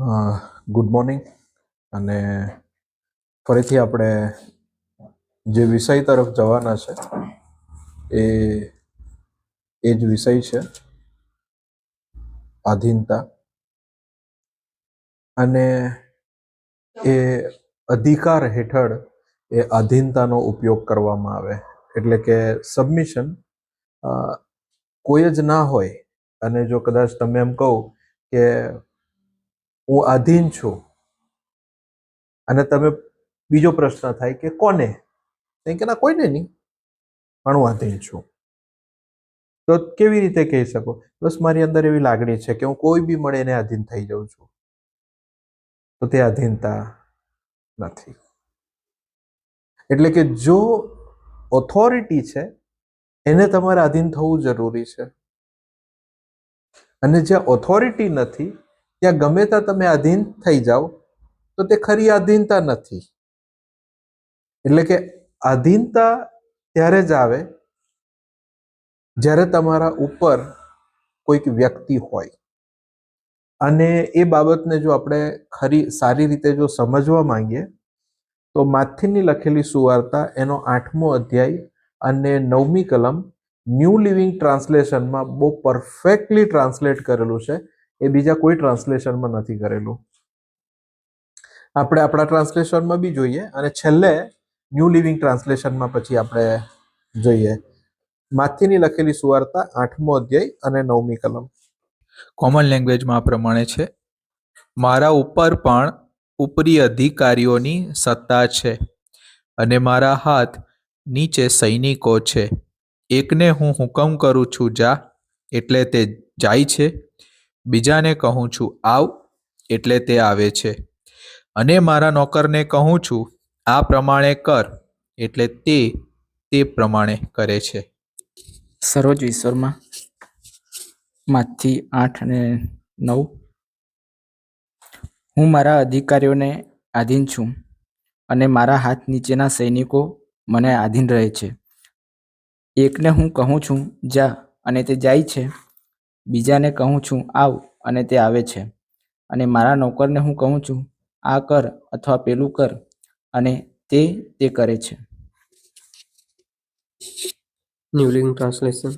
Good morning. અને ફરીથી આપણે જે વિષય તરફ જવાના છે એ જ વિષય છે આધીનતા. અને એ અધિકાર હેઠળ એ આધીનતાનો ઉપયોગ કરવામાં આવે, એટલે કે સબમિશન કોઈ જ ના હોય. અને જો કદાચ તમે એમ કહો કે હું આધીન છું, અને તમે બીજો પ્રશ્ન થાય કે કોને, કે ના કોઈને નહીં, પણ હું આધીન છું, તો કેવી રીતે કહી શકો? બસ મારી અંદર એવી લાગણી છે કે હું કોઈ બી મળે એને આધીન થઈ જાઉં છું, તો તે આધીનતા નથી. એટલે કે જો ઓથોરિટી છે એને તમારે આધીન થવું જરૂરી છે, અને જ્યાં ઓથોરિટી નથી ત્યાં ગમે ત્યાં તમે આધીન થઈ જાઓ તો તે ખરી આધીનતા નથી. એટલે કે આધીનતા ત્યારે જ આવે જ્યારે તમારા ઉપર કોઈક વ્યક્તિ હોય. અને એ બાબતને જો આપણે સારી રીતે જો સમજવા માંગીએ તો માથીની લખેલી સુવાર્તા એનો 8મો અધ્યાય અને 9મી કલમ ન્યૂ લિવિંગ ટ્રાન્સલેશનમાં બહુ પરફેક્ટલી ટ્રાન્સલેટ કરેલું છે. એ બીજા કોઈ ટ્રાન્સલેશનમાં નથી કરેલું. આપણે આપણા ટ્રાન્સલેશનમાં બી જોઈએ, અને છેલ્લે ન્યૂ લિવિંગ ટ્રાન્સલેશનમાં પછી આપણે જોઈએ. માથીની લખેલી સુવાર્તા 8મો અધ્યાય અને 9મી કલમ. કોમન લેંગ્વેજમાં આ પ્રમાણે છે: મારા ઉપર પણ ઉપરી અધિકારીઓની સત્તા છે, અને મારા હાથ નીચે સૈનિકો છે. એકને હું હુકમ કરું છું જા, એટલે તે જાય છે. બીજાને કહું છું આવ, એટલે તે આવે છે. અને મારા નોકરને કહું છું આ પ્રમાણે કર, એટલે તે પ્રમાણે કરે છે. સરોજ ઈશ્વરમાં માંથી 8 અને 9. હું મારા અધિકારીઓને આધીન છું, અને મારા હાથ નીચેના સૈનિકો મને આધીન રહે છે. એકને હું કહું છું જા, અને તે જાય છે. બીજાને કહું છું આવ, અને તે આવે છે. અને મારા નોકરને હું કહું છું આ કર અથવા પેલું કર, અને તે કરે છે. New living translation.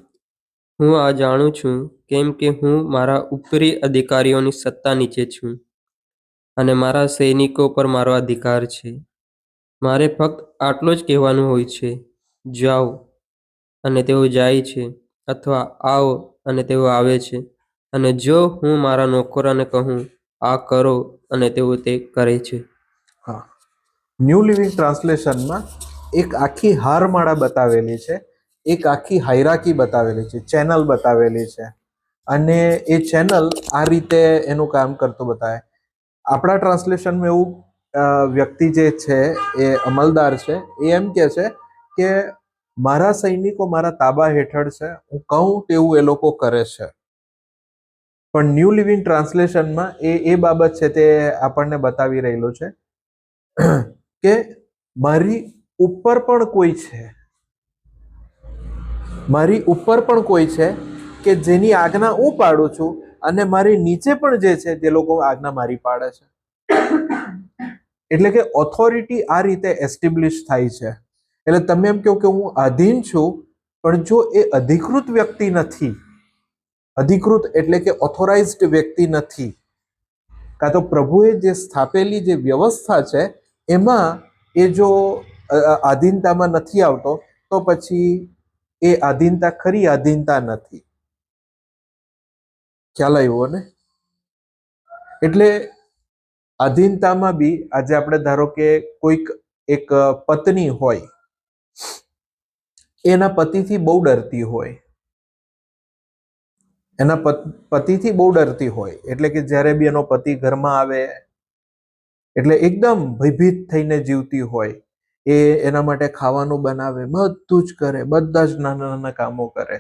હું આ જાણું છું કેમ કે હું મારા ઉપરી અધિકારીઓની સત્તા નીચે છું, અને મારા સૈનિકો પર મારો અધિકાર છે. મારે ફક્ત આટલો જ કહેવાનું હોય છે, જાઓ, અને તેઓ જાય છે, અથવા આવો, અને તેઓ આવે છે. અને જો હું મારા નોકરોને કહું આ કરો, અને તેઓ તે કરે છે. હા, ન્યૂ લિવિંગ ટ્રાન્સલેશનમાં એક આખી હારમાળા બતાવેલી છે, એક આખી હાયરાકી બતાવેલી છે, ચેનલ બતાવેલી છે. અને એ ચેનલ આ રીતે એનું કામ કરતું બતાવે. આપણા ટ્રાન્સલેશનમાં એવું વ્યક્તિ જે છે એ અમલદાર છે, એ એમ કે છે કે મારા સૈનિકો મારા તાબા હેઠળ છે, હું કહું તેવું એ લોકો કરે છે. પણ ન્યૂ લિવિંગ ટ્રાન્સલેશનમાં એ બાબત છે તે આપણને બતાવી રહેલું છે કે મારી ઉપર પણ કોઈ છે, મારી ઉપર પણ કોઈ છે કે જેની આજ્ઞા હું પાડું છું, અને મારી નીચે પણ જે છે તે લોકો આજ્ઞા મારી પાડે છે. એટલે કે ઓથોરિટી આ રીતે એસ્ટેબ્લિશ થાય છે. એટલે તમે એમ કહો કે હું આધીન છું, પણ જો એ અધિકૃત વ્યક્તિ નથી, અધિકૃત એટલે કે ઓથોરાઇઝ્ડ વ્યક્તિ નથી, કાં તો પ્રભુએ જે સ્થાપેલી જે વ્યવસ્થા છે એમાં એ જો આધીનતામાં નથી આવતો, તો પછી એ આધીનતા ખરી આધીનતા નથી. ખ્યાલ આવ્યો ને? એટલે આધીનતામાં બી આજે આપણે ધારો કે કોઈક એક પત્ની હોય, એના પતિથી બહુ ડરતી હોય, એના પતિથી બહુ ડરતી હોય. એટલે કે જ્યારે બી એનો પતિ ઘરમાં આવે એટલે એકદમ ભયભીત થઈને જીવતી હોય. એ એના માટે ખાવાનું બનાવે, બધું જ કરે, બધા જ નાના નાના કામો કરે.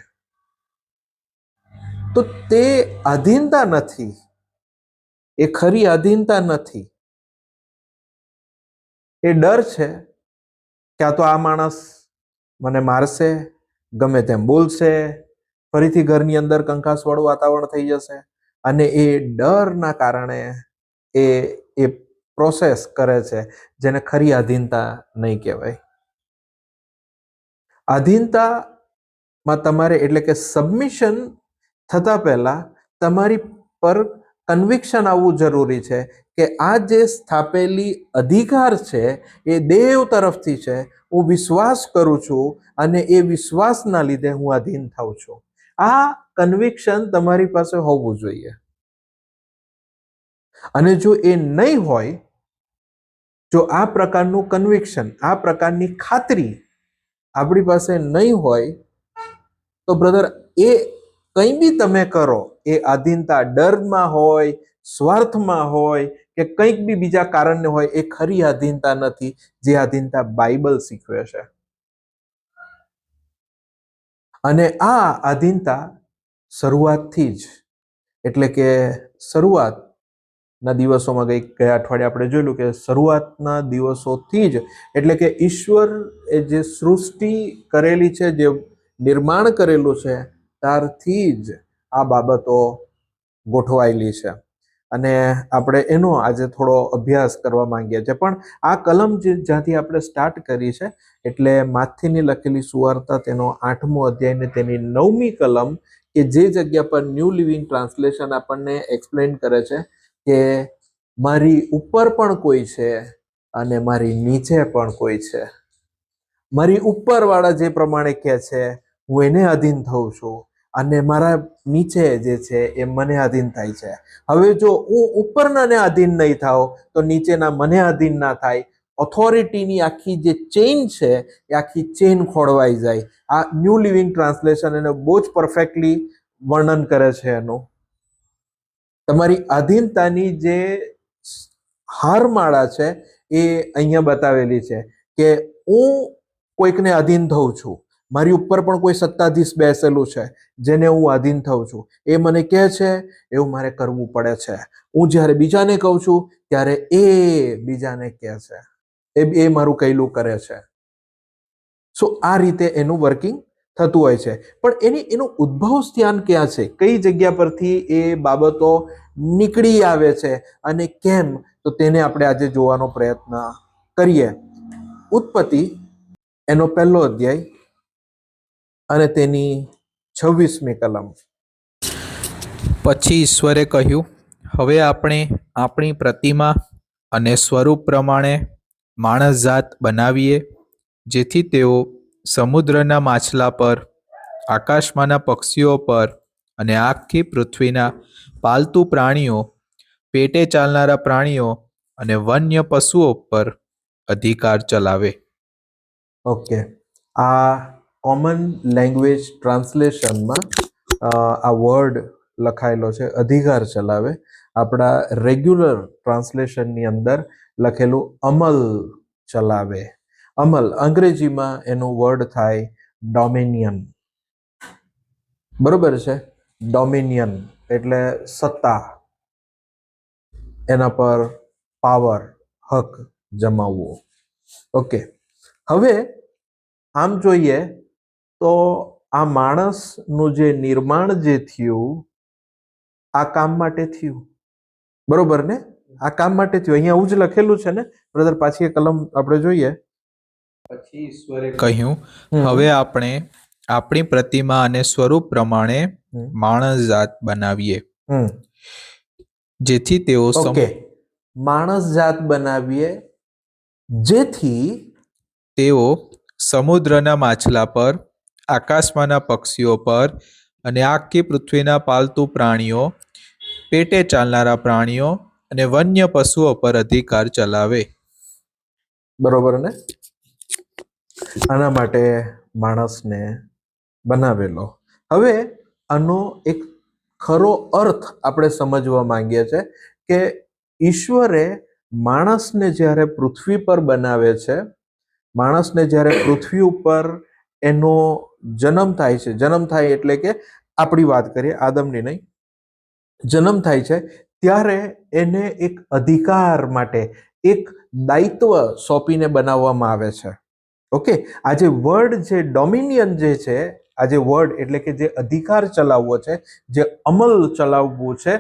તો તે આધીનતા નથી, એ ખરી આધીનતા નથી. એ ડર છે કે આ તો આ માણસ મને મારશે, ગમે તેમ બોલશે, ફરીથી ઘરની અંદર કંકાસવાળું વાતાવરણ થઈ જશે. અને એ ડરના કારણે એ એ પ્રોસેસ કરે છે, જેને ખરી આધીનતા નહીં કહેવાય. આધીનતામાં તમારે એટલે કે સબમિશન થતા પહેલા તમારી પર કન્વિક્શન આવવું જરૂરી છે કે આ જે સ્થાપેલી અધિકાર છે એ દેવ તરફથી છે. હું વિશ્વાસ કરું છું અને એ વિશ્વાસના લીધે હું આધીન થાઉં છું. આ કન્વિક્શન તમારી પાસે હોવું જોઈએ. અને જો એ નહીં હોય, જો આ પ્રકારનું કન્વિક્શન, આ પ્રકારની ખાતરી આપણી પાસે નહીં હોય, તો બ્રધર એ કંઈ બી તમે કરો, એ આધીનતા ડરમાં હોય, સ્વાર્થમાં હોય કે કંઈક બી બીજા કારણને હોય, એ ખરી આધીનતા નથી, જે આધીનતા બાઇબલ શીખવે છે. અને આ આધીનતા શરૂઆતથી જ, એટલે કે શરૂઆતના દિવસોમાં ગયા અઠવાડિયે આપણે જોયેલું કે શરૂઆતના દિવસોથી જ, એટલે કે ઈશ્વર એ જે સૃષ્ટિ કરેલી છે, જે નિર્માણ કરેલું છે, ત્યારથી જ આ બાબતો ગોઠવાયેલી છે. અને આપણે એનો આજે થોડો અભ્યાસ કરવા માંગીએ છીએ. પણ આ કલમ જ્યાંથી આપણે સ્ટાર્ટ કરી છે, એટલે માથીની લખેલી સુવાર્તા તેનો 8મો અધ્યાય ને તેની 9મી કલમ, કે જે જગ્યા પર ન્યૂ લિવિંગ ટ્રાન્સલેશન આપણને એક્સપ્લેન કરે છે કે મારી ઉપર પણ કોઈ છે અને મારી નીચે પણ કોઈ છે. મારી ઉપરવાળા જે પ્રમાણે કહે છે હું એને આધીન થઉં છું, અને મારા નીચે જે છે એ મને આધીન થાય છે. હવે જો હું ઉપરનાને આધીન નહીં થાઉં તો નીચેના મને આધીન ના થાય. ઓથોરિટીની આખી જે ચેઇન છે એ આખી ચેઇન ખોળવાઈ જાય. આ ન્યૂ લિવિંગ ટ્રાન્સલેશન એને બહુ જ પરફેક્ટલી વર્ણન કરે છે એનું. તમારી આધીનતાની જે હારમાળા છે એ અહીંયા બતાવેલી છે કે હું કોઈકને આધીન થઉં છું. મારી ઉપર પણ કોઈ સત્તાધીશ બેસેલું છે જેને હું આધીન થઉં છું. એ મને કહે છે એવું મારે કરવું પડે છે. હું જ્યારે બીજાને કહું છું ત્યારે એ બીજાને કહે છે, એ મારું કહેલું કરે છે. સો આ રીતે એનું વર્કિંગ થતું હોય છે. પણ એનું ઉદ્ભવ સ્થાન ક્યાં છે, કઈ જગ્યા પરથી એ બાબતો નીકળી આવે છે અને કેમ, તો તેને આપણે આજે જોવાનો પ્રયત્ન કરીએ. ઉત્પત્તિ એનો 1લો અધ્યાય અને તેની 26મી કલમ. પછી ઈશ્વરે કહ્યું, હવે આપણે આપણી પ્રતિમા અને સ્વરૂપ પ્રમાણે માણસ જાત બનાવીએ, જેથી તેઓ સમુદ્રના માછલા પર, આકાશમાંના પક્ષીઓ પર અને આખી પૃથ્વીના પાલતુ પ્રાણીઓ, પેટે ચાલનારા પ્રાણીઓ અને વન્ય પશુઓ પર અધિકાર ચલાવે. ઓકે, આ કોમન લેંગ્વેજ ટ્રાન્સલેશનમાં આ વર્ડ લખાયેલો છે, અધિકાર ચલાવે. આપણા રેગ્યુલર ટ્રાન્સલેશનની અંદર લખેલું અમલ ચલાવે. અમલ અંગ્રેજીમાં એનું વર્ડ થાય ડોમિનિયન. બરોબર છે? ડોમિનિયન એટલે સત્તા, એના પર પાવર, હક જમાવવો. ઓકે, હવે આમ જોઈએ તો આ માણસનું જે નિર્માણ જે થયું, આ કામ માટે થયું. બરોબર ને? આ કામ માટે થયું. અહીંયા આવું જ લખેલું છે ને બ્રધર? પાછી એ કલમ આપણે જોઈએ. પછી ઈશ્વરે કહ્યું, હવે આપણે આપણી પ્રતિમા અને સ્વરૂપ પ્રમાણે માણસ જાત બનાવીએ, જેથી તેઓ ઓકે, માણસ જાત બનાવીએ જેથી તેઓ સમુદ્રના માછલા પર, આકાશમાંના પક્ષીઓ પર અને આખી પૃથ્વીના પાલતુ પ્રાણીઓ, પેટે ચાલનારા પ્રાણીઓ અને વન્ય પશુઓ પર અધિકાર ચલાવે. બરોબર ને? આના માટે માણસને બનાવેલો. હવે આનો એક ખરો અર્થ આપણે સમજવા માંગીએ છીએ કે ઈશ્વરે માણસને જ્યારે પૃથ્વી પર બનાવે છે, માણસને જ્યારે પૃથ્વી ઉપર એનો જન્મ થાય છે, જન્મ થાય એટલે કે આપણી વાત કરીએ, આદમની નહીં, જન્મ થાય છે ત્યારે એને એક અધિકાર માટે એક દાયિત્વ સોંપીને બનાવવામાં આવે છે. ઓકે, આ જે વર્ડ જે ડોમિનિયન જે છે, આ જે વર્ડ એટલે કે જે અધિકાર ચલાવવો છે, જે અમલ ચલાવવું છે,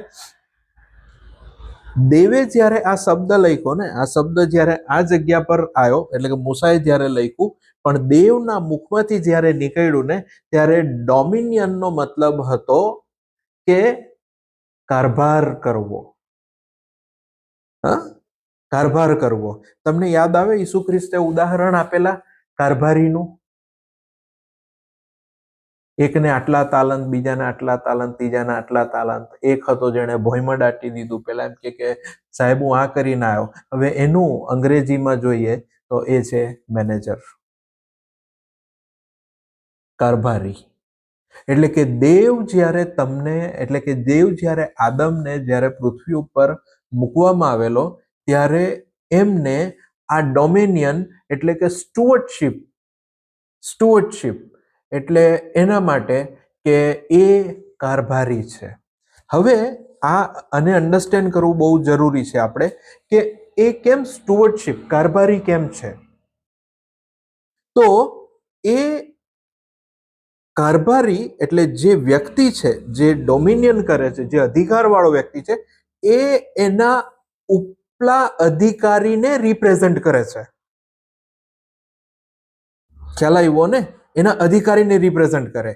દેવે જ્યારે આ શબ્દ લખ્યો ને, આ શબ્દ જ્યારે આ જગ્યા પર આવ્યો, એટલે કે મૂસાએ જ્યારે લખ્યું, પણ દેવના મુખમાંથી જ્યારે નીકળ્યું ને, ત્યારે ડોમિનિયનનો મતલબ હતો કે કારભાર કરવો. હા, કારભાર કરવો. તમને યાદ આવે ઈસુ ખ્રિસ્તે ઉદાહરણ આપેલા કારભારીનું? એકને આટલા તાલંત, બીજાને આટલા તાલંત, ત્રીજાને આટલા તાલંત. એક હતો જેણે ભોયમાં દાટી દીધું. પેલા એમ કે સાહેબ હું આ કરીને આવ્યો. હવે એનું અંગ્રેજીમાં જોઈએ તો એ છે મેનેજર, કારભારી. એટલે કે દેવ જ્યારે તમને, એટલે કે દેવ જ્યારે આદમને જ્યારે પૃથ્વી ઉપર મૂકવામાં આવેલો, ત્યારે એમને આ ડોમિનિયન એટલે કે સ્ટુઅર્ડશિપ એટલે એના માટે કે એ કારભારી છે. હવે આ આને અન્ડરસ્ટેન્ડ કરવું બહુ જરૂરી છે આપણે, કે એ કેમ સ્ટુઅર્ડશિપ, કારભારી કેમ છે? તો એ કારભારી એટલે જે વ્યક્તિ છે, જે ડોમિનિયન કરે છે, જે અધિકારવાળો વ્યક્તિ છે, એ એના ઉપલા અધિકારીને રિપ્રેઝન્ટ કરે છે. ખ્યાલ આવ્યો ને? એના અધિકારીને રિપ્રેઝન્ટ કરે.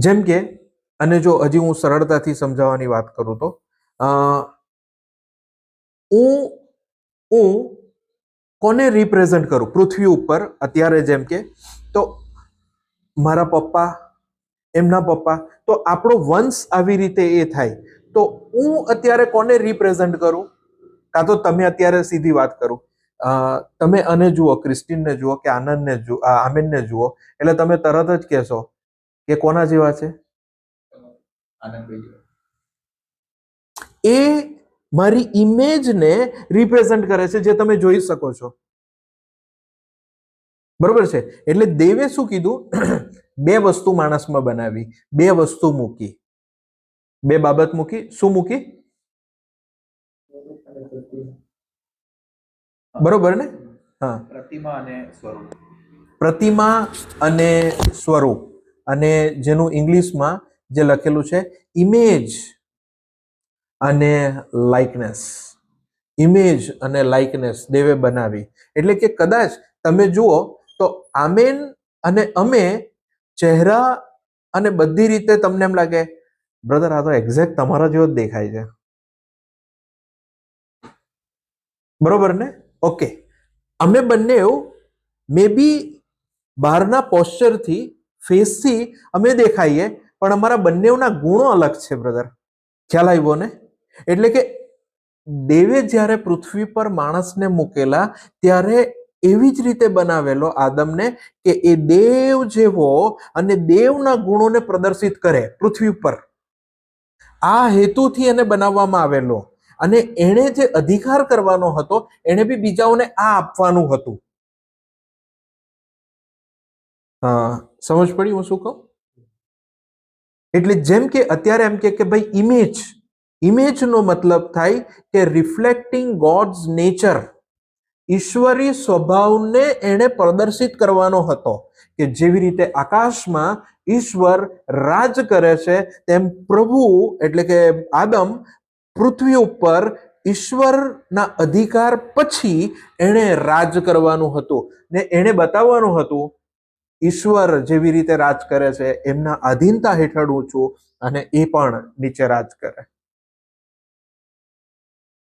જેમ કે, અને જો હજી હું સરળતાથી સમજાવવાની વાત કરું તો હું કોને રિપ્રેઝન્ટ કરું પૃથ્વી ઉપર અત્યારે? જેમ કે તો મારા પપ્પા, એમના પપ્પા, તો આપણો વંશ આવી રીતે એ થાય. તો હું અત્યારે કોને રિપ્રેઝન્ટ કરું? કાં તો તમે અત્યારે સીધી વાત કરું, તમે આને જુઓ, ક્રિસ્ટીનને જુઓ કે આનંદને જુઓ, આમિનને જુઓ, એટલે તમે તરત જ કહેશો કે કોના જેવા છે? એ મારી ઇમેજને રિપ્રેઝન્ટ કરે છે, જે તમે જોઈ શકો છો. બરોબર છે? એટલે દેવે શું કીધું? બે વસ્તુ માણસમાં બનાવી, બે વસ્તુ મૂકી, બે બાબત મૂકી. શું મૂકી? બરોબર ને? હા, પ્રતિમા અને સ્વરૂપ, અને જેનું ઇંગ્લિશમાં જે લખેલું છે ઇમેજ અને લાઇકનેસ. ઇમેજ અને લાઇકનેસ દેવે બનાવી. એટલે કે કદાચ તમે જુઓ તો આમેન અને અમે ચહેરા અને બધી રીતે તમને એમ લાગે, બ્રધર આ તો એક્ઝેક્ટ તમારા જેવો જ દેખાય છે. બરોબર ને? ઓકે, અમે બંને મે બી બહારના પોસ્ચરથી, ફેસથી અમે દેખાઈએ, પણ અમારા બંનેના ગુણો અલગ છે બ્રધર. ખ્યાલ આવ્યો ને? એટલે કે દેવે જ્યારે પૃથ્વી પર માણસને મૂકેલા, ત્યારે એવી જ રીતે બનાવેલો આદમને કે એ દેવ જેવો અને દેવના ગુણોને પ્રદર્શિત કરે પૃથ્વી પર. આ હેતુથી એને બનાવવામાં આવેલો. અને એણે જે અધિકાર કરવાનો હતો, એણે બી બીજાઓને આ આપવાનું હતું. સમજ પડી હું શું કહું? એટલે જેમ કે અત્યારે એમ કે ભાઈ ઇમેજનો મતલબ થાય કે રિફ્લેક્ટિંગ ગોડ્સ નેચર, ઈશ્વરી સ્વભાવને એણે પ્રદર્શિત કરવાનો હતો. કે જેવી રીતે આકાશમાં ઈશ્વર રાજ કરે છે, તેમ પ્રભુ એટલે કે આદમ પૃથ્વી ઉપર ઈશ્વરના અધિકાર પછી એણે રાજ કરવાનું હતું, ને એણે બતાવવાનું હતું ઈશ્વર જેવી રીતે રાજ કરે છે, એમના આધીનતા હેઠળ હું છું, અને એ પણ નીચે રાજ કરે.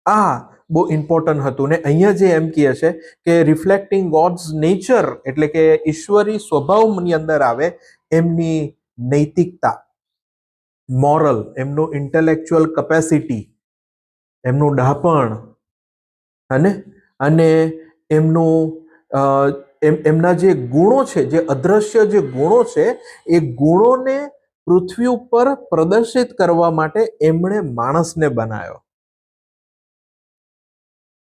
આ બહુ ઇમ્પોર્ટન્ટ હતું. ને અહીંયા જે એમ કહે છે કે રિફ્લેક્ટિંગ ગોડ્સ નેચર એટલે કે ઈશ્વરી સ્વભાવની અંદર આવે એમની નૈતિકતા, મોરલ, એમનું ઇન્ટેલેક્ચ્યુઅલ કેપેસિટી, એમનું ડહાપણ, અને એમના જે ગુણો છે, જે અદ્રશ્ય જે ગુણો છે, એ ગુણોને પૃથ્વી ઉપર પ્રદર્શિત કરવા માટે એમણે માણસને બનાવ્યો.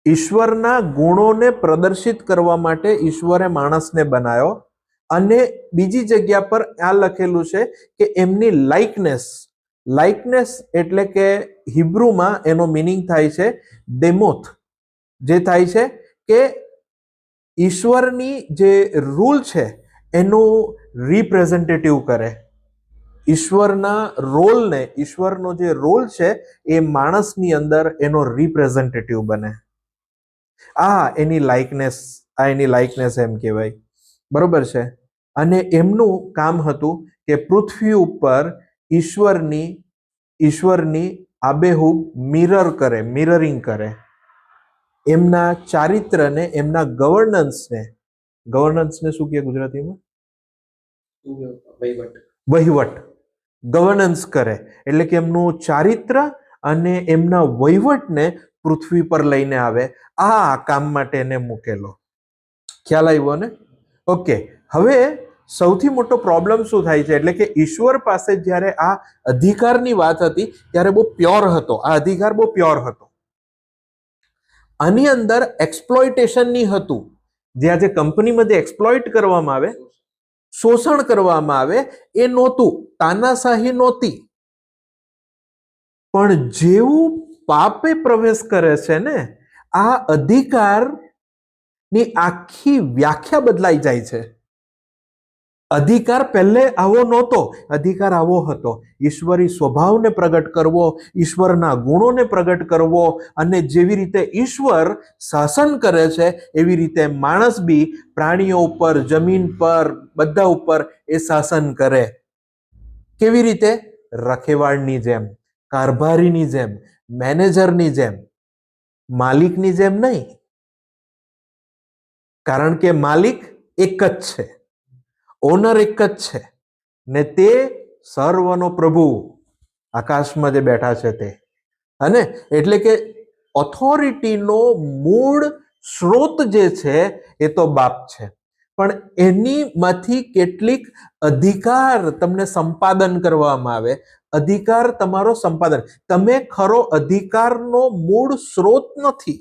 ઈશ્વરના ગુણોને પ્રદર્શિત કરવા માટે ઈશ્વરે માણસને બનાવ્યો. અને બીજી જગ્યા પર આ લખેલું છે કે એમની લાઇકનેસ એટલે કે હિબ્રુમાં એનો મિનિંગ થાય છે ડેમોથ, જે થાય છે કે ઈશ્વરની જે રૂલ છે એનું રિપ્રેઝેન્ટેટિવ કરે. ઈશ્વરના રોલને, ઈશ્વરનો જે રોલ છે એ માણસની અંદર એનો રિપ્રેઝેન્ટેટિવ બને. એની લાઇકનેસ એમ કહેવાય. બરોબર છે. અને એમનું કામ હતું કે પૃથ્વી ઉપર ઈશ્વરની આબેહૂબ મિરરિંગ કરે. એમના ચારિત્રને, એમના ગવર્નન્સને શું કહે ગુજરાતીમાં? વહીવટ. ગવર્નન્સ કરે એટલે કે એમનું ચારિત્ર અને એમના વહીવટને પૃથ્વી પર લઈને આવે. આ કામ માટે એને મૂકેલો. ખ્યાલ આવ્યો ને? ઓકે. હવે સૌથી મોટો પ્રોબ્લેમ શું થાય છે, એટલે કે ઈશ્વર પાસે જ્યારે આ અધિકારની વાત હતી ત્યારે બહુ પ્યોર હતો. આ અધિકાર બહુ પ્યોર હતો. આની અંદર એક્સપ્લોઇટેશનની હતું. જે આજે કંપનીમાં જે એક્સપ્લોઇટ કરવામાં આવે, શોષણ કરવામાં આવે, એ નહોતું. તાનાશાહી નહોતી. પણ જેવું પાપે પ્રવેશ કરે છે ને, આ અધિકારની આખી વ્યાખ્યા બદલાઈ જાય છે. અધિકાર પહેલે આવો નહોતો, અધિકાર આવો હતો. ઈશ્વરી સ્વભાવને પ્રગટ કરવો, ઈશ્વરના ગુણોને પ્રગટ કરવો, અને જેવી રીતે ઈશ્વર શાસન કરે છે એવી રીતે માણસ બી પ્રાણીઓ ઉપર, જમીન પર, બધા ઉપર એ શાસન કરે. કેવી રીતે? રખેવાળની જેમ, કારભારીની જેમ, મેનેજરની જેમ, માલિકની જેમ નહીં. કારણ કે માલિક એક જ છે, ઓનર એક જ છે, ને તે સર્વનો પ્રભુ આકાશમાં જે બેઠા છે તે. અને એટલે કે ઓથોરિટીનો મૂળ સ્ત્રોત જે છે એ તો બાપ છે. પણ એનીમાંથી કેટલીક અધિકાર તમને સંપાદન કરવામાં આવે. અધિકાર તમારો સંપાદન. તમે ખરો અધિકારનો મૂળ સ્ત્રોત નથી.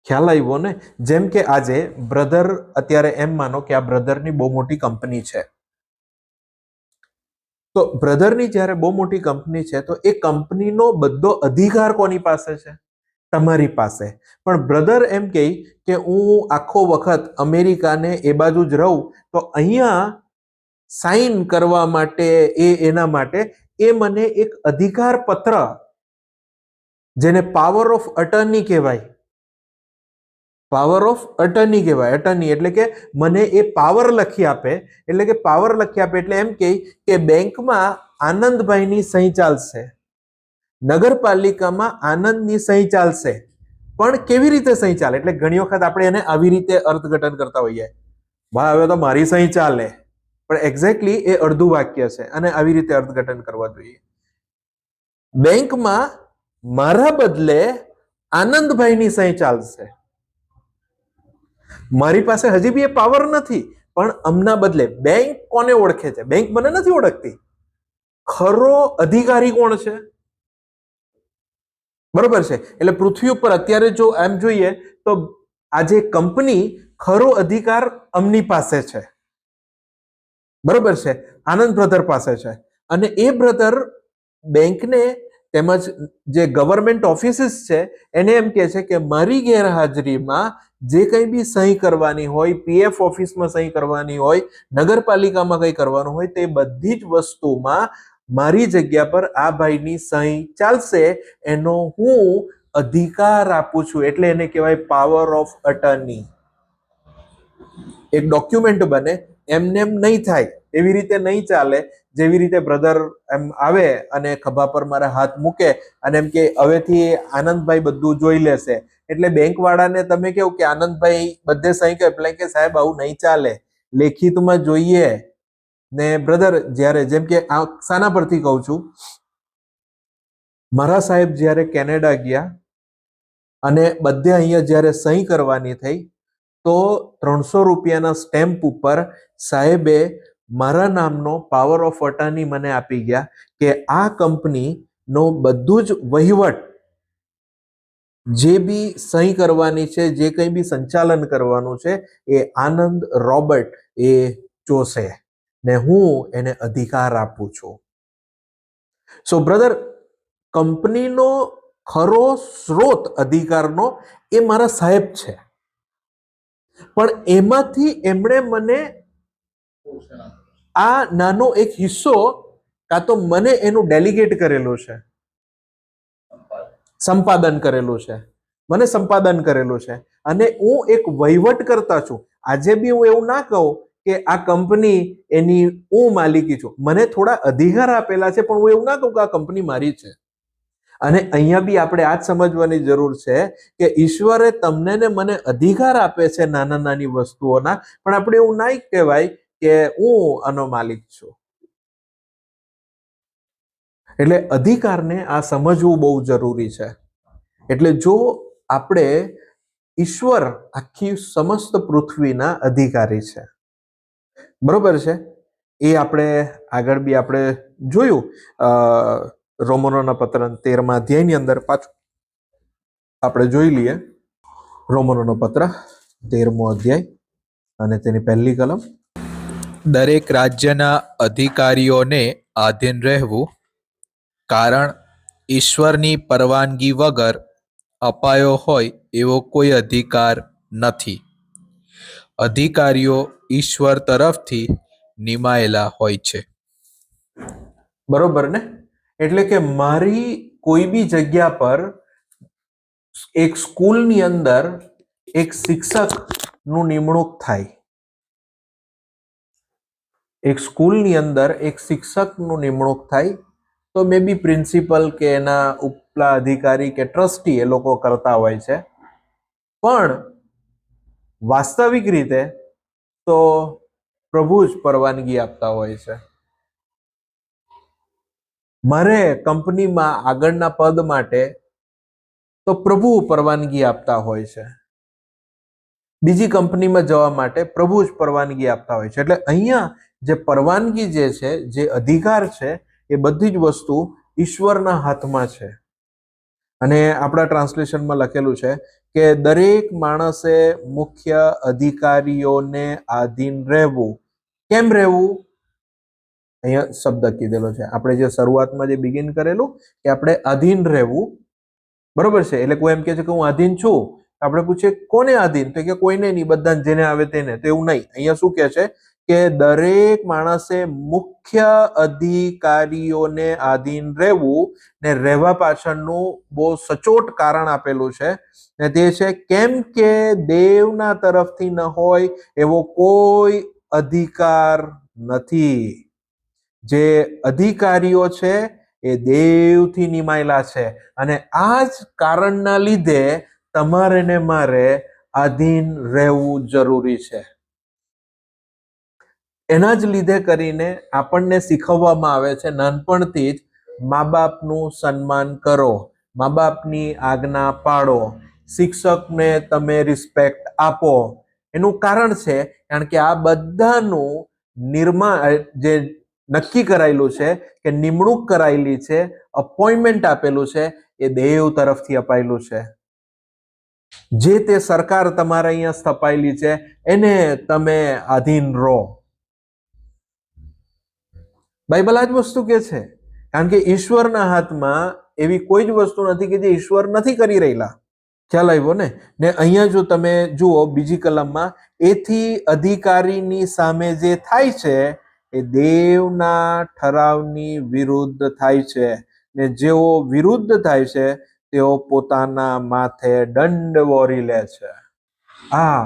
ખ્યાલ આવ્યો ને? જેમ કે આજે બ્રધર, અત્યારે એમ માનો કે આ બ્રધરની બહુ મોટી કંપની છે. તો બ્રધરની જ્યારે બહુ મોટી કંપની છે તો એ કંપનીનો બધો અધિકાર કોની પાસે છે? તમારી પાસે. પણ બ્રધર એમ કહે કે હું આખો વખત અમેરિકાને એ બાજુ જ રહું, તો અહીંયા સાઇન કરવા માટે, એના માટે એ મને એક અધિકાર પત્ર, જેને પાવર ઓફ અટર્ની કહેવાય, પાવર ઓફ અટર્ની કહેવાય. અટર્ની એટલે કે મને એ પાવર લખી આપે. એટલે કે પાવર લખી આપે એટલે એમ કહે કે બેંકમાં આનંદભાઈની સહી ચાલશે, નગરપાલિકામાં આનંદની સહી ચાલશે. પણ કેવી રીતે સહી ચાલે? એટલે ઘણી વખત આપણે એને આવી રીતે અર્થઘટન કરતા હોઈએ, ભાઈ હવે તો મારી સહી ચાલે, પણ એક્ઝેક્ટલી એ અડધું વાક્ય છે, અને આવી રીતે અર્થઘટન કરવા જોઈએ. બેંકમાં મારા બદલે આનંદભાઈની સહી ચાલશે. મારી પાસે હજી બી એ પાવર નથી, પણ અમના બદલે બેંક કોને ઓળખે છે? બેંક મને નથી ઓળખતી. ખરો અધિકારી કોણ છે? બરોબર છે. એટલે પૃથ્વી ઉપર અત્યારે જો એમ જોઈએ તો આજે કંપની, ખરો અધિકાર અમની પાસે છે. બરોબર છે, આનંદ બ્રધર પાસે છે. અને એ બ્રધર બેંકને તેમજ જે ગવર્મેન્ટ ઓફિસીસ છે એને એમ કહે છે કે મારી ગેરહાજરીમાં જે કંઈ બી સહી કરવાની હોય, પીએફ ઓફિસમાં સહી કરવાની હોય, નગરપાલિકામાં કંઈ કરવાનું હોય, તે બધી જ વસ્તુમાં મારી જગ્યા પર આ ભાઈની સહી ચાલશે, એનો હું અધિકાર આપું છું. એટલે એને કહેવાય પાવર ઓફ અટર્ની. એક ડોક્યુમેન્ટ બને, એમને એમ નહીં થાય, એવી રીતે નહીં ચાલે. જેવી રીતે બ્રધર એમ આવે અને ખભા પર મારા હાથ મૂકે અને એમ કે હવેથી આનંદભાઈ બધું જોઈ લેશે. એટલે બેંક વાળાને તમે કેવું કે આનંદભાઈ બધે સહી કરે, એટલે કે સાહેબ આવું નહીં ચાલે, લેખિતમાં જોઈએ. ને બ્રધર જ્યારે, જેમ કે આ શાના પરથી કહું છું, મારા સાહેબ જ્યારે કેનેડા ગયા અને બધે અહીંયા જ્યારે સહી કરવાની થઈ, તો 300 રૂપિયાના સ્ટેમ્પ ઉપર સાહેબે મારા નામનો પાવર ઓફ અટર્ની મને આપી ગયા કે આ કંપનીનો બધું જ વહીવટ, જે બી સહી કરવાની છે, જે કંઈ બી સંચાલન કરવાનું છે, એ આનંદ રોબર્ટ એ જોશે ને હું એને અધિકાર આપું છું. સો બ્રધર, કંપનીનો ખરો સ્ત્રોત અધિકારનો એ મારા સાહેબ છે, પણ એમાંથી એમણે મને આ નાનો એક હિસ્સો કાં તો મને એનું ડેલિગેટ કરેલું છે, સંપાદન કરેલું છે, મને સંપાદન કરેલું છે, અને હું એક વહીવટ કરતા છું. આજે બી હું એવું ના કહું કે આ કંપની એની હું માલિકી છું. મને થોડા અધિકાર આપેલા છે, પણ હું એવું ના કહું કે આ કંપની મારી છે. અને અહીંયા બી આપણે આ જ સમજવાની જરૂર છે કે ઈશ્વરે તમને ને મને અધિકાર આપે છે નાના નાની વસ્તુઓના, પણ આપણે એવું ના કહેવાય કે હું આનો માલિક છું. એટલે અધિકારને આ સમજવું બહુ જરૂરી છે. એટલે જો આપણે ઈશ્વર આખી સમસ્ત પૃથ્વીના અધિકારી છે, બરોબર છે, એ આપણે આગળ બી આપણે જોયું રોમનોના પત્ર 13મા અધ્યાયની અંદર. પાછું આપણે જોઈ લઈએ રોમનોનો પત્ર 13મો અધ્યાય અને તેની પહેલી કલમ. દરેક રાજ્યના અધિકારીઓને આધીન રહેવું, કારણ ઈશ્વરની પરવાનગી વગર અપાયો હોય એવો કોઈ અધિકાર નથી. અધિકારીઓ ઈશ્વર તરફથી નિમાયેલા હોય છે. બરોબર ને? એટલે કે મારી કોઈ બી જગ્યા પર એક સ્કૂલની અંદર એક શિક્ષકનું નિમણૂક થાય, એક સ્કૂલની અંદર એક શિક્ષકનું નિમણૂક થાય, તો મે બી પ્રિન્સિપલ કે એના ઉપલા અધિકારી કે ટ્રસ્ટી એ લોકો કરતા હોય છે. પણ વાસ્તવિક રીતે તો પ્રભુ જ પરવાનગી આપતા હોય છે. મારે કંપનીમાં આગળના પદ માટે તો પ્રભુ પરવાનગી આપતા હોય છે, બીજી કંપનીમાં જવા માટે પ્રભુ જ પરવાનગી આપતા હોય છે. એટલે અહીંયા જે પરવાનગી જે છે, જે અધિકાર છે, એ બધી જ વસ્તુ ઈશ્વરના હાથમાં છે. અને આપણા ટ્રાન્સલેશનમાં લખેલું છે કે દરેક માણસે મુખ્ય અધિકારીઓને આધીન રહેવું. કેમ રહેવું? અહીંયા શબ્દ કીધેલો છે. આપણે જે શરૂઆતમાં જે બિગિન કરેલું કે આપણે આધીન રહેવું, બરોબર છે. એટલે કોઈ એમ કહે છે કે હું આધીન છું, આપણે પૂછીએ કોને આધીન? તો કે કોઈને નહીં, બધા જેને આવે તેને. તો એવું નહીં. અહીંયા શું કહે છે કે દરેક માણસે મુખ્ય અધિકારીઓને આધીન રહેવું, ને રહેવા પાછળનું બહુ સચોટ કારણ આપેલું છે, ને તે છે કેમ કે દેવના તરફથી ન હોય એવો કોઈ અધિકાર નથી. જે અધિકારીઓ છે એ દેવથી નિમાયેલા છે, અને આ જ કારણના લીધે તમારે ને મારે આધીન રહેવું જરૂરી છે. એના જ લીધે કરીને આપણને શીખવવામાં આવે છે નાનપણથી જ, મા બાપનું સન્માન કરો, મા બાપની આજ્ઞા પાળો, શિક્ષકને તમે રિસ્પેક્ટ આપો. એનું કારણ છે કારણ કે આ બધાનું નિર્માણ જે નક્કી કરાયેલું છે, કે નિમણૂક કરાયેલી છે, અપોઇન્ટમેન્ટ આપેલું છે, એ દેવ તરફથી અપાયેલું છે. જે તે સરકાર તમારે અહીંયા સ્થપાયેલી છે એને તમે આધીન રહો. બાઇબલ આ જ વસ્તુ કે છે, કારણ કે ઈશ્વરના હાથમાં એવી કોઈ જ વસ્તુ નથી કે જે ઈશ્વર નથી કરી રહેલા. ખ્યાલ આવ્યો ને? ને અહીંયા જો તમે જુઓ બીજી કલમમાં, એથી અધિકારીની સામે જે થાય છે એ દેવના ઠરાવની વિરુદ્ધ થાય છે, ને જેઓ વિરુદ્ધ થાય છે તેઓ પોતાના માથે દંડ વોરી લે છે. આ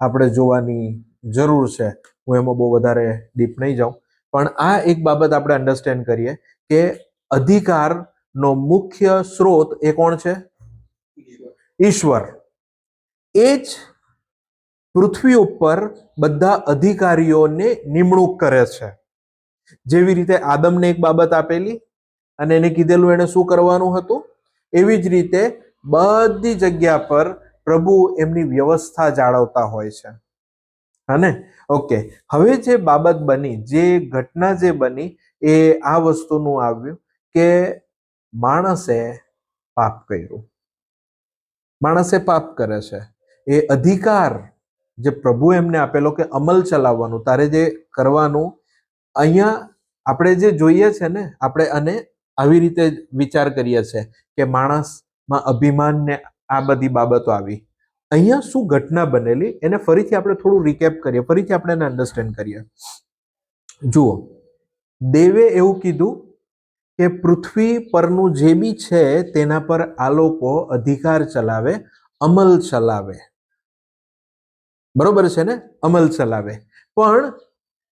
આપણે જોવાની જરૂર છે. હું એમાં બહુ વધારે ડીપ નહીં જાઉં, પણ આ એક બાબત આપણે અન્ડરસ્ટેન્ડ કરીએ કે અધિકારનો મુખ્ય સ્ત્રોત એ કોણ છે? ઈશ્વર. એ જ પૃથ્વી ઉપર બધા અધિકારીઓને નિમણૂક કરે છે. જેવી રીતે આદમને એક બાબત આપેલી અને એને કીધેલું એને શું કરવાનું હતું, એવી જ રીતે બધી જગ્યા પર પ્રભુ એમની વ્યવસ્થા જાળવતા હોય છે. હા ને? ઓકે, હવે જે બાબત બની, જે ઘટના જે બની, એ આ વસ્તુનું આવ્યું કે માણસે પાપ કર્યું. માણસે પાપ કરે છે. એ અધિકાર જે પ્રભુ એમને આપેલો કે અમલ ચલાવવાનું, તારે જે કરવાનું, અહીંયા આપણે જે જોઈએ છે ને, આપણે આને આવી રીતે વિચાર કરીએ છીએ કે માણસમાં અભિમાન ને આ બધી બાબતો આવી. અહીંયા શું ઘટના બનેલી એને ફરીથી આપણે થોડું રિકેપ કરીએ, ફરીથી આપણે એને અન્ડરસ્ટેન્ડ કરીએ. જુઓ, દેવે એવું કીધું કે પૃથ્વી પરનું જે બી છે તેના પર આ લોકો અધિકાર ચલાવે, અમલ ચલાવે. બરોબર છે ને? અમલ ચલાવે. પણ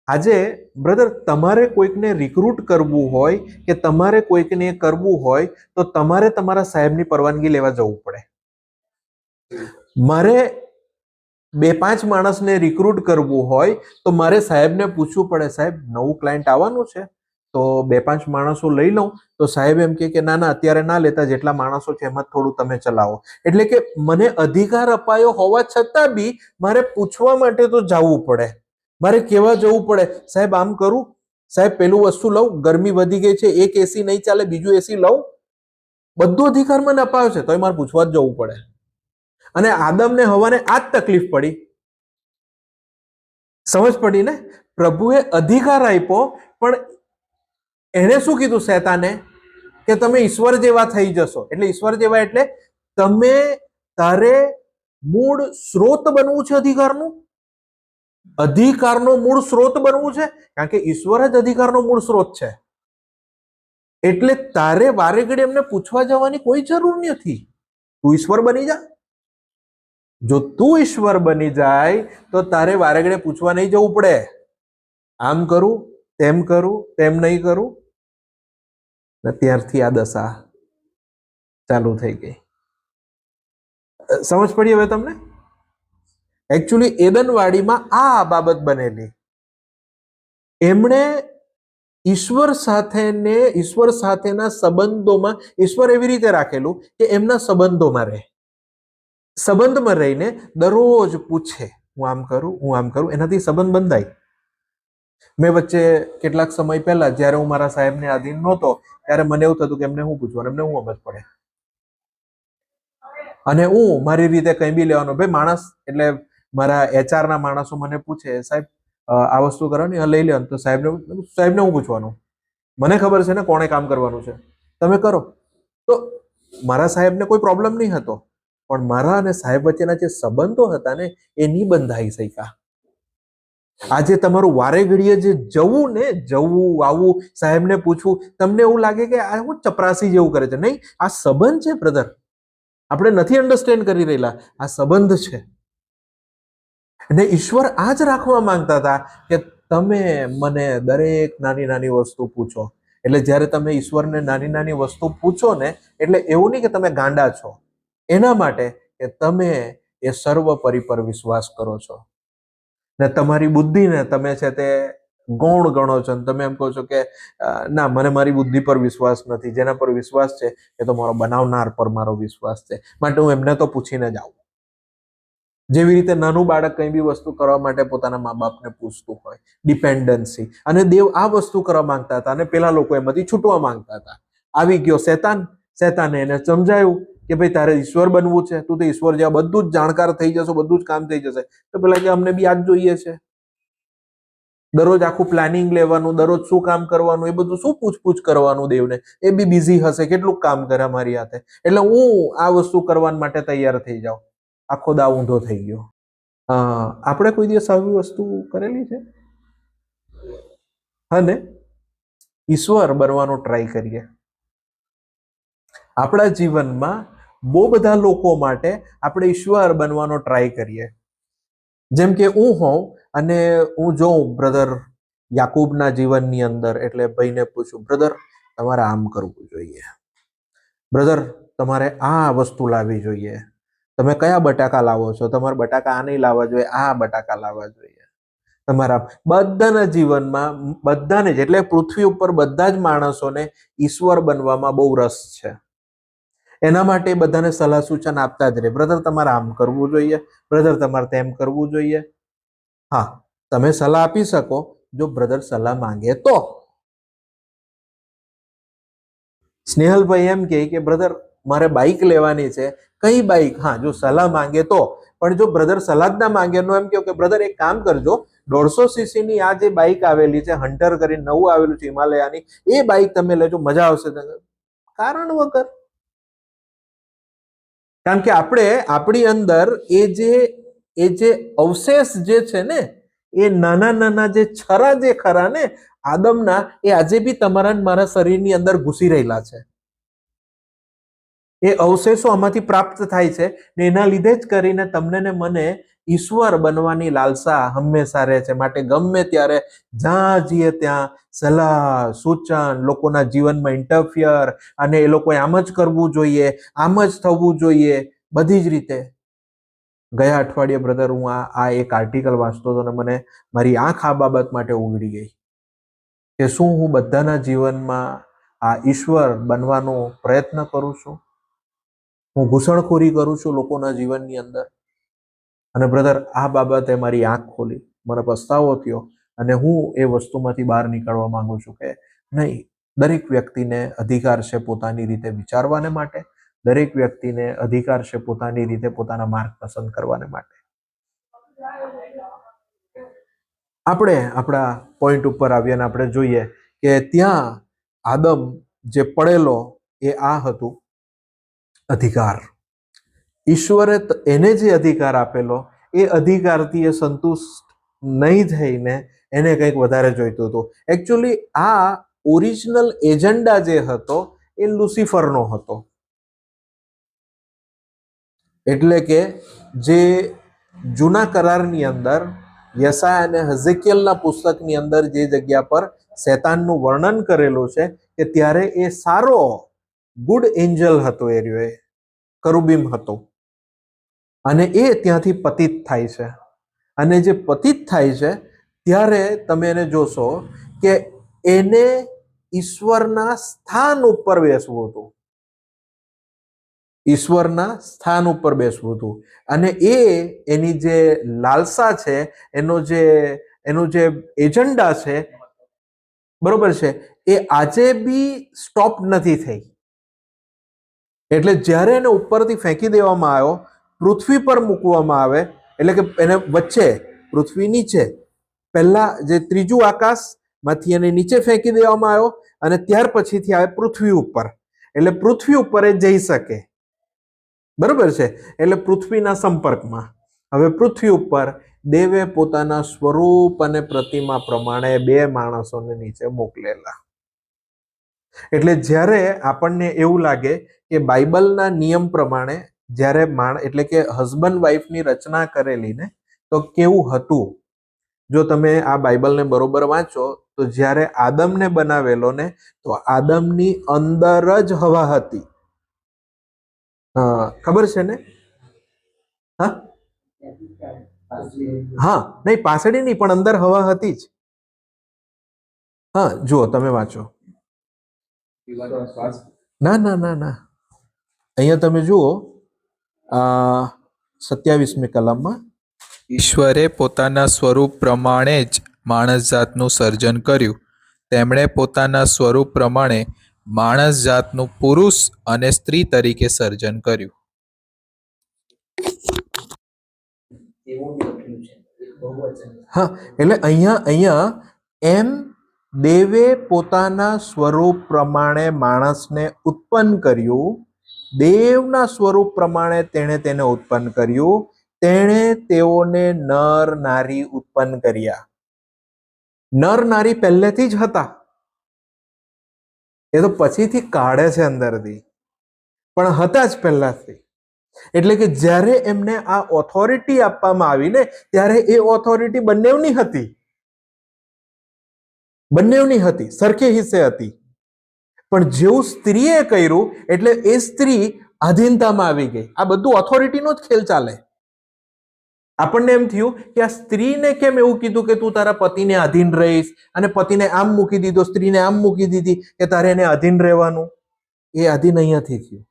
આજે બ્રધર, તમારે કોઈકને રિક્રુટ કરવું હોય કે તમારે કોઈકને કરવું હોય તો તમારે તમારા સાહેબની પરવાનગી લેવા જવું પડે. મારે 2-5 માણસને રિક્રુટ કરવું હોય તો મારે સાહેબને પૂછવું પડે, સાહેબ નવું ક્લાયન્ટ આવવાનું છે તો 2-5 માણસો લઈ લઉં? તો સાહેબ એમ કે ના ના, અત્યારે ના લેતા, જેટલા માણસો છે એમાં થોડું તમે ચલાવો. એટલે કે મને અધિકાર અપાયો હોવા છતાં બી મારે પૂછવા માટે તો જવું પડે, મારે કહેવા જવું પડે, સાહેબ આમ કરું, સાહેબ પેલું વસ્તુ લઉં, ગરમી વધી ગઈ છે, એક એસી નહીં ચાલે, બીજું એસી લઉં. બધો અધિકાર મને અપાયો છે તોય મારે પૂછવા જ જવું પડે. અને આદમને હવાને આ જ તકલીફ પડી. સમજ પડી ને? પ્રભુએ અધિકાર આપ્યો, પણ એને શું કીધું શેતાને? કે તમે ઈશ્વર જેવા થઈ જશો. એટલે ઈશ્વર જેવા એટલે તમે તારે મૂળ સ્ત્રોત બનવું છે અધિકારનું. અધિકારનો મૂળ સ્ત્રોત બનવું છે, કારણ કે ઈશ્વર જ અધિકારનો મૂળ સ્ત્રોત છે. એટલે તારે વારે ઘડી એમને પૂછવા જવાની કોઈ જરૂર નથી. તું ઈશ્વર બની જા. જો તું ઈશ્વર બની જાય તો તારે વારે ઘડી પૂછવા નહીં જવું પડે, આમ કરું, તેમ કરું, તેમ નહીં કરું. ત્યારથી આ દશા ચાલુ થઈ ગઈ. સમજ પડી હવે તમને? એકચ્યુઅલી એદનવાડીમાં આ બાબત બનેલી. એમણે ઈશ્વર સાથેના સંબંધોમાં ઈશ્વર એવી રીતે રાખેલું કે એમના સંબંધોમાં રહે, સંબંધમાં રહીને દરરોજ પૂછે, હું આમ કરું, હું આમ કરું. એનાથી સંબંધ બંધાય. મેં વચ્ચે કેટલાક સમય પહેલા જ્યારે હું મારા સાહેબને આધીન નહોતો ત્યારે મને એવું થતું કે એમને હું પૂછવાનું, એમને હું સમજ પડે, અને હું મારી રીતે કંઈ બી લેવાનો. ભાઈ માણસ એટલે મારા HR ના માણસો મને પૂછે, સાહેબ આ વસ્તુ કરવાની, લઈ લેવાનું. તો સાહેબને હું પૂછવાનું, મને ખબર છે ને કોણે કામ કરવાનું છે, તમે કરો. તો મારા સાહેબને કોઈ પ્રોબ્લેમ નહીં હતો, પણ મારા અને સાહેબ વચ્ચેના જે સંબંધો હતા ને એ નહીં બંધાઈ શક્યા. આજે તમારું વારે ઘડીએ જે જવું ને, જવું આવવું, સાહેબને પૂછવું, તમને એવું લાગે કે આ હું ચપરાસી જેવું કરે છે. નહીં, આ સંબંધ છે બ્રધર. આપણે નથી અન્ડરસ્ટેન્ડ કરી રહેલા, આ સંબંધ છે. અને ઈશ્વર આ જ રાખવા માંગતા હતા કે તમે મને દરેક નાની નાની વસ્તુ પૂછો. એટલે જ્યારે તમે ઈશ્વરને નાની નાની વસ્તુ પૂછો ને, એટલે એવું નહીં કે તમે ગાંડા છો, એના માટે કે તમે એ સર્વોપરી પર વિશ્વાસ કરો છો ને તમારી બુદ્ધિને તમે છે તે ગૌણ ગણો છો. તમે એમ કહો છો કે ના, મને મારી બુદ્ધિ પર વિશ્વાસ નથી, જેના પર વિશ્વાસ છે એ તો મારો બનાવનાર પર મારો વિશ્વાસ છે, માટે હું એમને તો પૂછીને જ આવું. જેવી રીતે નાનું બાળક કઈ બી વસ્તુ કરવા માટે પોતાના મા બાપને પૂછતું હોય, ડિપેન્ડન્સી. અને દેવ આ વસ્તુ કરવા માંગતા હતા અને પેલા લોકો એમાંથી છૂટવા માંગતા હતા. આવી ગયો શેતાને એને સમજાયું કે ભાઈ તારે ઈશ્વર બનવું છે, તું તો ઈશ્વર જેવા બધું જ જાણકાર થઈ જશો, બધું જ કામ થઈ જશે. તો પેલા કે અમને બી આ જ જોઈએ છે, દરરોજ આખું પ્લાનિંગ લેવાનું, દરરોજ શું કામ કરવાનું, એ બધું શું પૂછપૂછ કરવાનું દેવને, એ બી બિઝી હશે, કેટલું કામ કરે અમારી હાથે, એટલે હું આ વસ્તુ કરવા માટે તૈયાર થઈ જાઉં. આખો દાવ ઊંધો થઈ ગયો. આપણે કોઈ દિવસ આવી વસ્તુ કરેલી છે? અને ઈશ્વર બનવાનો ટ્રાય કરીએ. આપણા જીવનમાં બહુ બધા લોકો માટે આપણે ઈશ્વર બનવાનો ટ્રાય કરીએ. જેમ કે હું હોઉં અને હું જોઉં બ્રધર યાકૂબના જીવનની અંદર, એટલે ભાઈને પૂછું, બ્રધર તમારે આમ કરવું જોઈએ, બ્રધર તમારે આ વસ્તુ લાવવી જોઈએ, તમે કયા બટાકા લાવો છો, તમારે બટાકા આ નહીં લાવવા જોઈએ, આ બટાકા લાવવા જોઈએ. તમારા બધાના જીવનમાં બધાને જ, એટલે પૃથ્વી ઉપર બધા જ માણસોને ઈશ્વર બનવામાં બહુ રસ છે. એના માટે બધાને સલાહ સૂચન આપતા જ રહે, બ્રધર તમારે આમ કરવું જોઈએ, બ્રધર તમારે તેમ કરવું જોઈએ. હા, તમે સલાહ આપી શકો જો બ્રધર સલાહ માંગે તો. સ્નેહલભાઈ એમ કે બ્રધર મારે બાઇક લેવાની છે, કઈ બાઇક? હા, જો સલાહ માંગે તો. પણ જો બ્રધર સલાહ જ ના માંગે, એનો એમ કહો કે બ્રધર એક કામ કરજો, 150 cc ની આ જે બાઇક આવેલી છે, હન્ટર કરીને નવું આવેલું છે હિમાલયાની, એ બાઇક તમે લેજો, મજા આવશે. કારણ વગર. કારણ કે આપણે આપણી અંદર એ જે અવશેષ જે છે ને, એ નાના નાના જે છરા જે ખરા ને આદમના, એ આજે બી તમારા ને મારા શરીરની અંદર ઘૂસી રહેલા છે. એ અવશેષો આમાંથી પ્રાપ્ત થાય છે ને એના લીધે જ કરીને તમને ને મને ઈશ્વર બનવાની લાલસા હંમેશા રહે છે. માટે ગમે ત્યારે જ્યાં જઈએ ત્યાં સલાહ સૂચન, લોકોના જીવનમાં ઇન્ટરફિયર, અને એ લોકોએ આમ જ કરવું જોઈએ, આમ જ થવું જોઈએ, બધી જ રીતે. ગયા અઠવાડિયે બ્રધર હું આ એક આર્ટિકલ વાંચતો હતો ને મને મારી આંખ આ બાબત માટે ઉઘડી ગઈ કે શું હું બધાના જીવનમાં આ ઈશ્વર બનવાનો પ્રયત્ન કરું છું? હું ઘૂસણખોરી કરું છું લોકોના જીવનની અંદર? અને બ્રધર આ બાબતે મારી આંખ ખોલી, મને પસ્તાવો થયો અને હું એ વસ્તુમાંથી બહાર નીકળવા માંગુ છું કે નહીં, દરેક વ્યક્તિને અધિકાર છે પોતાની રીતે વિચારવાને માટે, દરેક વ્યક્તિને અધિકાર છે પોતાની રીતે પોતાના માર્ગ પસંદ કરવાને માટે. આપણે આપણા પોઈન્ટ ઉપર આવીએ અને આપણે જોઈએ કે ત્યાં આદમ જે પડેલો એ આ હતું અધિકાર. ઈશ્વરે એને જે અધિકાર આપેલો એ અધિકારથી એ સંતુષ્ટ નહીં થઈને એને કંઈક વધારે જોઈતું હતું. એકચ્યુઅલી આ ઓરિજિનલ એજન્ડા જે હતો એ લુસિફરનો હતો. એટલે કે જે જૂના કરારની અંદર યસાયા અને હઝેકિયલના પુસ્તકની અંદર જે જગ્યા પર શૈતાનનું વર્ણન કરેલું છે કે ત્યારે એ સારો ગુડ એન્જલ હતો, એ રહ્યો કરુબીમ હતો, અને એ ત્યાંથી પતિત થાય છે. અને જે પતિત થાય છે ત્યારે તમે એને જોશો કે એને ઈશ્વરના સ્થાન ઉપર બેસવું હતું, ઈશ્વરના સ્થાન ઉપર બેસવું હતું. અને એની જે લાલસા છે, એનું જે એજન્ડા છે, બરોબર છે, એ આજે બી સ્ટોપ નથી થઈ. એટલે જ્યારે એને ઉપરથી ફેંકી દેવામાં આવ્યો, પૃથ્વી પર મૂકવામાં આવે, એટલે કે એને વચ્ચે પૃથ્વી નીચે, પહેલા જે ત્રીજું આકાશમાંથી એને નીચે ફેંકી દેવામાં આવ્યો અને ત્યાર પછીથી આવે પૃથ્વી ઉપર. એટલે પૃથ્વી ઉપર એ જઈ શકે, બરોબર છે. એટલે પૃથ્વીના સંપર્કમાં હવે પૃથ્વી ઉપર દેવે પોતાના સ્વરૂપ અને પ્રતિમા પ્રમાણે 2 માણસોને નીચે મોકલેલા. એટલે જ્યારે આપણને એવું લાગે કે બાઇબલના નિયમ પ્રમાણે જ્યારે એટલે કે હસબન્ડ વાઈફની રચના કરેલી ને, તો કેવું હતું? જો તમે આ બાઇબલને બરોબર વાંચો તો જ્યારે આદમને બનાવેલો ને, તો આદમની અંદર જ હવા હતી. ખબર છે ને? હા, નહીં પાછળ નહીં, પણ અંદર હવા હતી જ. હા, જુઓ તમે વાંચો. ના ના ના ના, અહીંયા તમે જુઓ 27મી કલમમાં, ઈશ્વરે પોતાના સ્વરૂપ પ્રમાણે જ માણસ જાતનું સર્જન કર્યું. તેમણે પોતાના સ્વરૂપ પ્રમાણે માણસ જાતનું પુરુષ અને સ્ત્રી તરીકે સર્જન કર્યું. હા, એટલે અહીંયા એમ દેવે પોતાના સ્વરૂપ પ્રમાણે માણસને ઉત્પન્ન કર્યું. દેવના સ્વરૂપ પ્રમાણે તેણે તેને ઉત્પન્ન કર્યું. તેણે તેઓને નર નારી ઉત્પન્ન કર્યા. નર નારી પહેલેથી જ હતા, એ તો પછીથી કાઢે છે અંદરથી, પણ હતા જ પહેલાથી. એટલે કે જ્યારે એમને આ ઓથોરિટી આપવામાં આવી ને, ત્યારે એ ઓથોરિટી બંનેવની હતી, સરખે હિસ્સે હતી. પણ જેવું સ્ત્રીએ કર્યું એટલે એ સ્ત્રી આધીનતામાં આવી ગઈ. આ બધું ઓથોરિટીનો જ ખેલ ચાલે. આપણને એમ થયું કે આ સ્ત્રીને કેમ એવું કીધું કે તું તારા પતિને આધીન રહીશ, અને પતિને આમ મૂકી દીધો, સ્ત્રીને આમ મૂકી દીધી કે તારે એને આધીન રહેવાનું. એ આધીન અહીંયાથી થયું,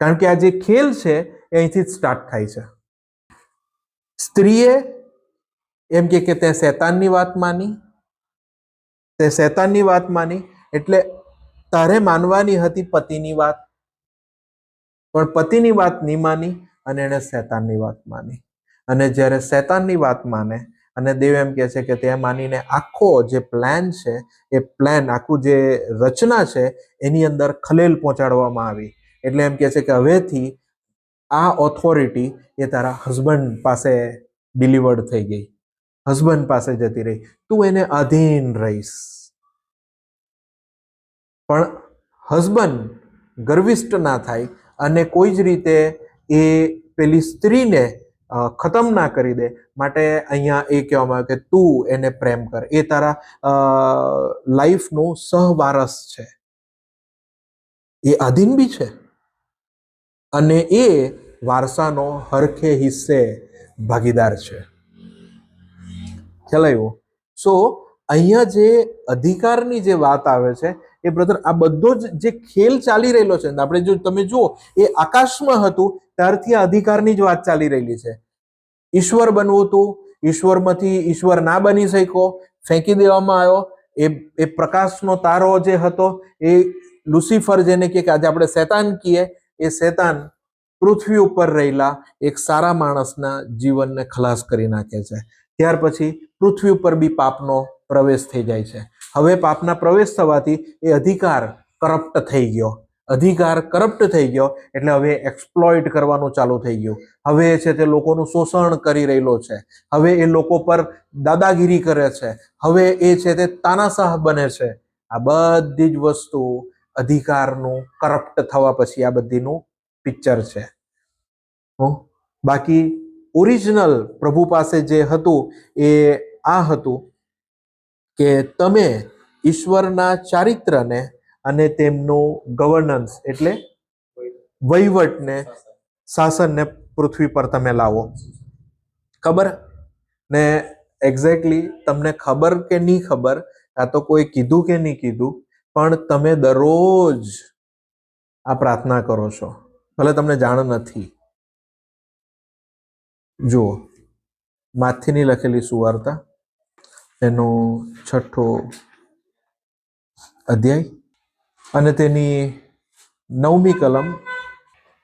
કારણ કે આ જે ખેલ છે એ અહીંથી જ સ્ટાર્ટ થાય છે. સ્ત્રીએ એમ કે તે શૈતાનની વાત માની, એટલે તારે માનવાની હતી પતિની વાત, પણ પતિની વાત નહીં માની અને એણે શૈતાનની વાત માની. અને જ્યારે શૈતાનની વાત માને અને દેવ એમ કહે છે કે તે માનીને આખો જે પ્લાન છે, એ પ્લાન આખું જે રચના છે એની અંદર ખલેલ પહોંચાડવામાં આવી. એટલે એમ કહે છે કે હવેથી આ ઓથોરિટી એ તારા હસબન્ડ પાસે ડિલિવર્ડ થઈ ગઈ. હસબન્ડ પાસે જતી રહી, તું એને આધીન રહીશ. પણ હસબન્ડ ગર્વિષ્ઠ ના થાય અને કોઈ જ રીતે એ પેલી સ્ત્રીને ખતમ ના કરી દે, માટે અહીંયા એ કહેવામાં આવે કે તું એને પ્રેમ કર, એ તારા લાઈફનો સહવારસ છે, એ આધીન બી છે અને એ વારસાનો હરખે હિસ્સે ભાગીદાર છે. ખ્યાલ આવ્યો? સો અહીંયા જે અધિકારની જે વાત આવે છે એ બ્રધર આ બધો જ જે ખેલ ચાલી રહેલો છે, આપણે જો તમે જુઓ એ આકાશમાં હતું ત્યારથી આ અધિકારની જ વાત ચાલી રહેલી છે. ઈશ્વર બનવું હતું, ઈશ્વરમાંથી ઈશ્વર ના બની શક્યો, ફેંકી દેવામાં આવ્યો. એ પ્રકાશનો તારો જે હતો એ લુસિફર, જેને કે આજે આપણે શેતાન કહીએ, એ શેતાન પૃથ્વી ઉપર રહેલા એક સારા માણસના જીવનને ખલાસ કરી નાખે છે. ત્યાર પછી પૃથ્વી ઉપર બી પાપનો પ્રવેશ થઈ જાય છે. હવે પાપના પ્રવેશ થવાથી એ અધિકાર કરપ્ટ થઈ ગયો. અધિકાર કરપ્ટ થઈ ગયો એટલે હવે એક્સપ્લોઇટ કરવાનું ચાલુ થઈ ગયું. હવે છે તે લોકોનું શોષણ કરી રહેલો છે. હવે એ લોકો પર દાદાગીરી કરે છે. હવે એ છે તે તાનાશાહ બને છે. આ બધી જ વસ્તુ અધિકારનું કરપ્ટ થવા પછી આ બધીનું પિક્ચર છે. બાકી ઓરિજિનલ પ્રભુ પાસે જે હતું એ આ હતું કે તમે ઈશ્વરના ચારિત્રને અને તેમનું ગવર્નન્સ એટલે વહીવટને, શાસનને પૃથ્વી પર તમે લાવો. ખબર ને એક્ઝેક્ટલી તમને ખબર કે નહીં ખબર, આ તો કોઈ કીધું કે નહીં કીધું, પણ તમે દરરોજ આ પ્રાર્થના કરો છો, ભલે તમને જાણ નથી. જુઓ, માથીની લખેલી સુવાર્તા એનો 6 અધ્યાય અને તેની 9મી કલમ.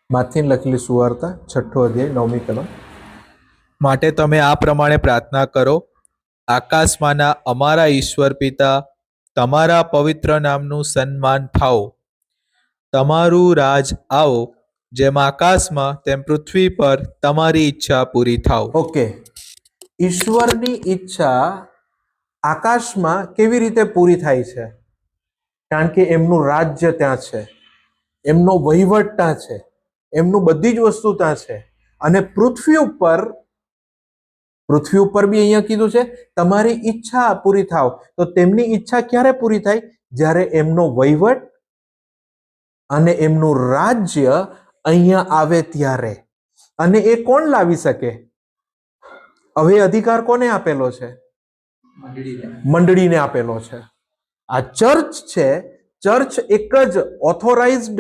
માથીની લખેલી સુવાર્તા 6 અધ્યાય 9મી કલમ. માટે તમે આ પ્રમાણે પ્રાર્થના કરો: આકાશમાંના અમારા ઈશ્વર પિતા, તમારા પવિત્ર નામનું સન્માન થાઓ, તમારું રાજ આવો, જેમ આકાશમાં તેમ પૃથ્વી પર તમારી ઈચ્છા પૂરી થાવ. ઓકે, ઈશ્વરની ઈચ્છા આકાશમાં કેવી રીતે પૂરી થાય છે? કારણ કે એમનું રાજ્ય ત્યાં છે, એમનો વહીવટ ત્યાં છે, એમનું બધી જ વસ્તુ ત્યાં છે. અને પૃથ્વી ઉપર બી અહીંયા કીધું છે તમારી ઈચ્છા પૂરી થાવ. તો તેમની ઈચ્છા ક્યારે પૂરી થાય? જ્યારે એમનો વહીવટ અને એમનું રાજ્ય અહીંયા આવે ત્યારે. અને એ કોણ લાવી શકે? હવે અધિકાર કોને આપેલો છે? મંડળીને આપેલો છે. આ ચર્ચ છે. ચર્ચ એક જ ઓથોરાઇઝડ,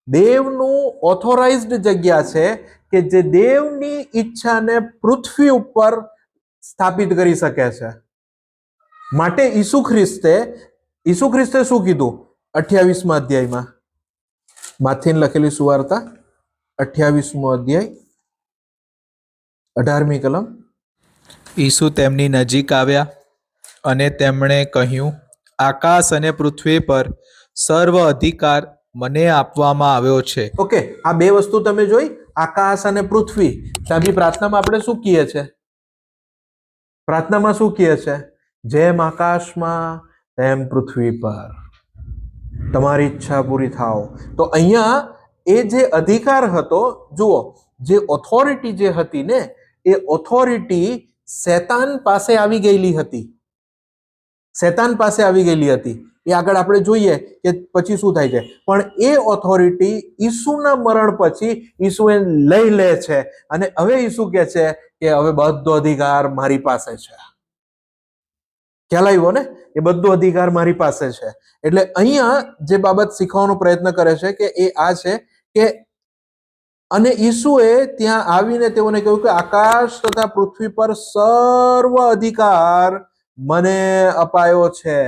દેવનું ઓથોરાઇઝડ જગ્યા છે કે જે દેવની ઈચ્છાને પૃથ્વી ઉપર સ્થાપિત કરી શકે છે. માટે ઈસુ ખ્રિસ્તે શું કીધું 28મા અધ્યાયમાં? માથીની લખેલી સુવાર્તા 28મો અધ્યાય 18મી કલમ. ઈસુ તેમની નજીક આવ્યા અને તેમણે કહ્યું, આકાશ અને પૃથ્વી પર સર્વ અધિકાર મને આપવામાં આવ્યો છે. ઓકે, આ બે વસ્તુ તમે જોઈ, આકાશ અને પૃથ્વી. ત્યાં બી પ્રાર્થનામાં આપણે શું કહીએ છે? પ્રાર્થનામાં શું કહીએ છે? જેમ આકાશમાં તેમ પૃથ્વી પર તમારી ઈચ્છા પૂરી થાવ. તો અહીંયા એ જે અધિકાર હતો, જુઓ, જે ઓથોરિટી જે હતી ને, એ ઓથોરિટી શેતાન પાસે આવી ગયેલી હતી. શેતાન પાસે આવી ગયેલી હતી. એ આગળ આપણે જોઈએ કે પછી શું થાય છે. પણ એ ઓથોરિટી ઈસુના મરણ પછી ઈસુએ લઈ લે છે અને હવે ઈસુ કહે છે કે હવે બધો અધિકાર મારી પાસે છે. ખ્યાલ આવ્યો ને? એ બધો અધિકાર મારી પાસે છે. એટલે અહીંયા જે બાબત શીખવાનો પ્રયત્ન કરે છે કે એ આ છે કે અને ઈસુએ ત્યાં આવીને તેઓને કહ્યું કે આકાશ તથા પૃથ્વી પર સર્વ અધિકાર મને અપાયો છે.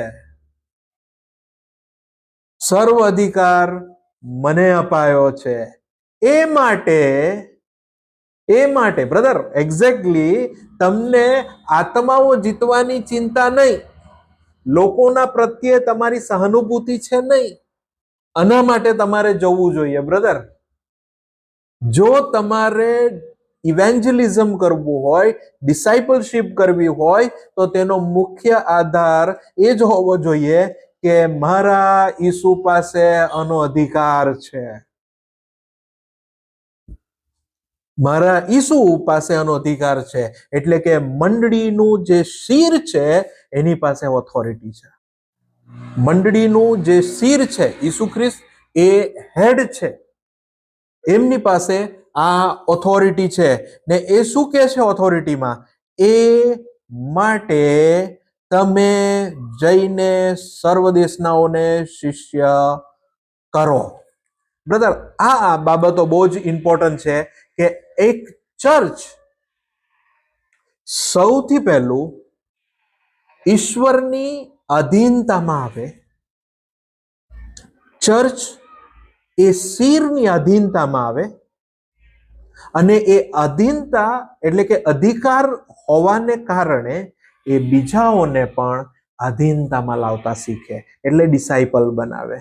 સર્વ અધિકાર મને અપાયો છે. એ માટે બ્રધર, એક્ઝેક્ટલી તમને આત્માઓ જીતવાની ચિંતા નહીં, લોકોના પ્રત્યે તમારી સહાનુભૂતિ છે નહીં. આના માટે તમારે જવું જોઈએ બ્રધર. જો તમારે ઇવેન્જલિઝમ કરવું હોય, ડિસાઇપલશીપ કરવી હોય, તો તેનો મુખ્ય આધાર એ જ હોવો જોઈએ કે મારા ઈસુ પાસે આનો અધિકાર છે, મારા ઈસુ પાસે આનો અધિકાર છે. એટલે કે મંડળીનું જે શિર છે એની પાસે ઓથોરિટી છે. મંડળીનું જે શિર છે ઈસુ ખ્રિસ્ત, એ હેડ છે, એમની પાસે આ ઓથોરિટી છે. ને એ શું કહે છે ઓથોરિટીમાં? એ માટે તમે જઈને સર્વ દેશનાઓને શિષ્ય કરો. બ્રધર, આ બાબતો બહુ જ ઇમ્પોર્ટન્ટ છે કે એક ચર્ચ સૌથી પહેલું ઈશ્વરની અધીનતામાં આવે. ચર્ચ એ શિરની અધીનતામાં આવે, અને એ અધીનતા એટલે કે અધિકાર હોવાને કારણે એ બીજાઓને પણ અધીનતામાં લાવતા શીખે, એટલે ડિસાઇપલ બનાવે.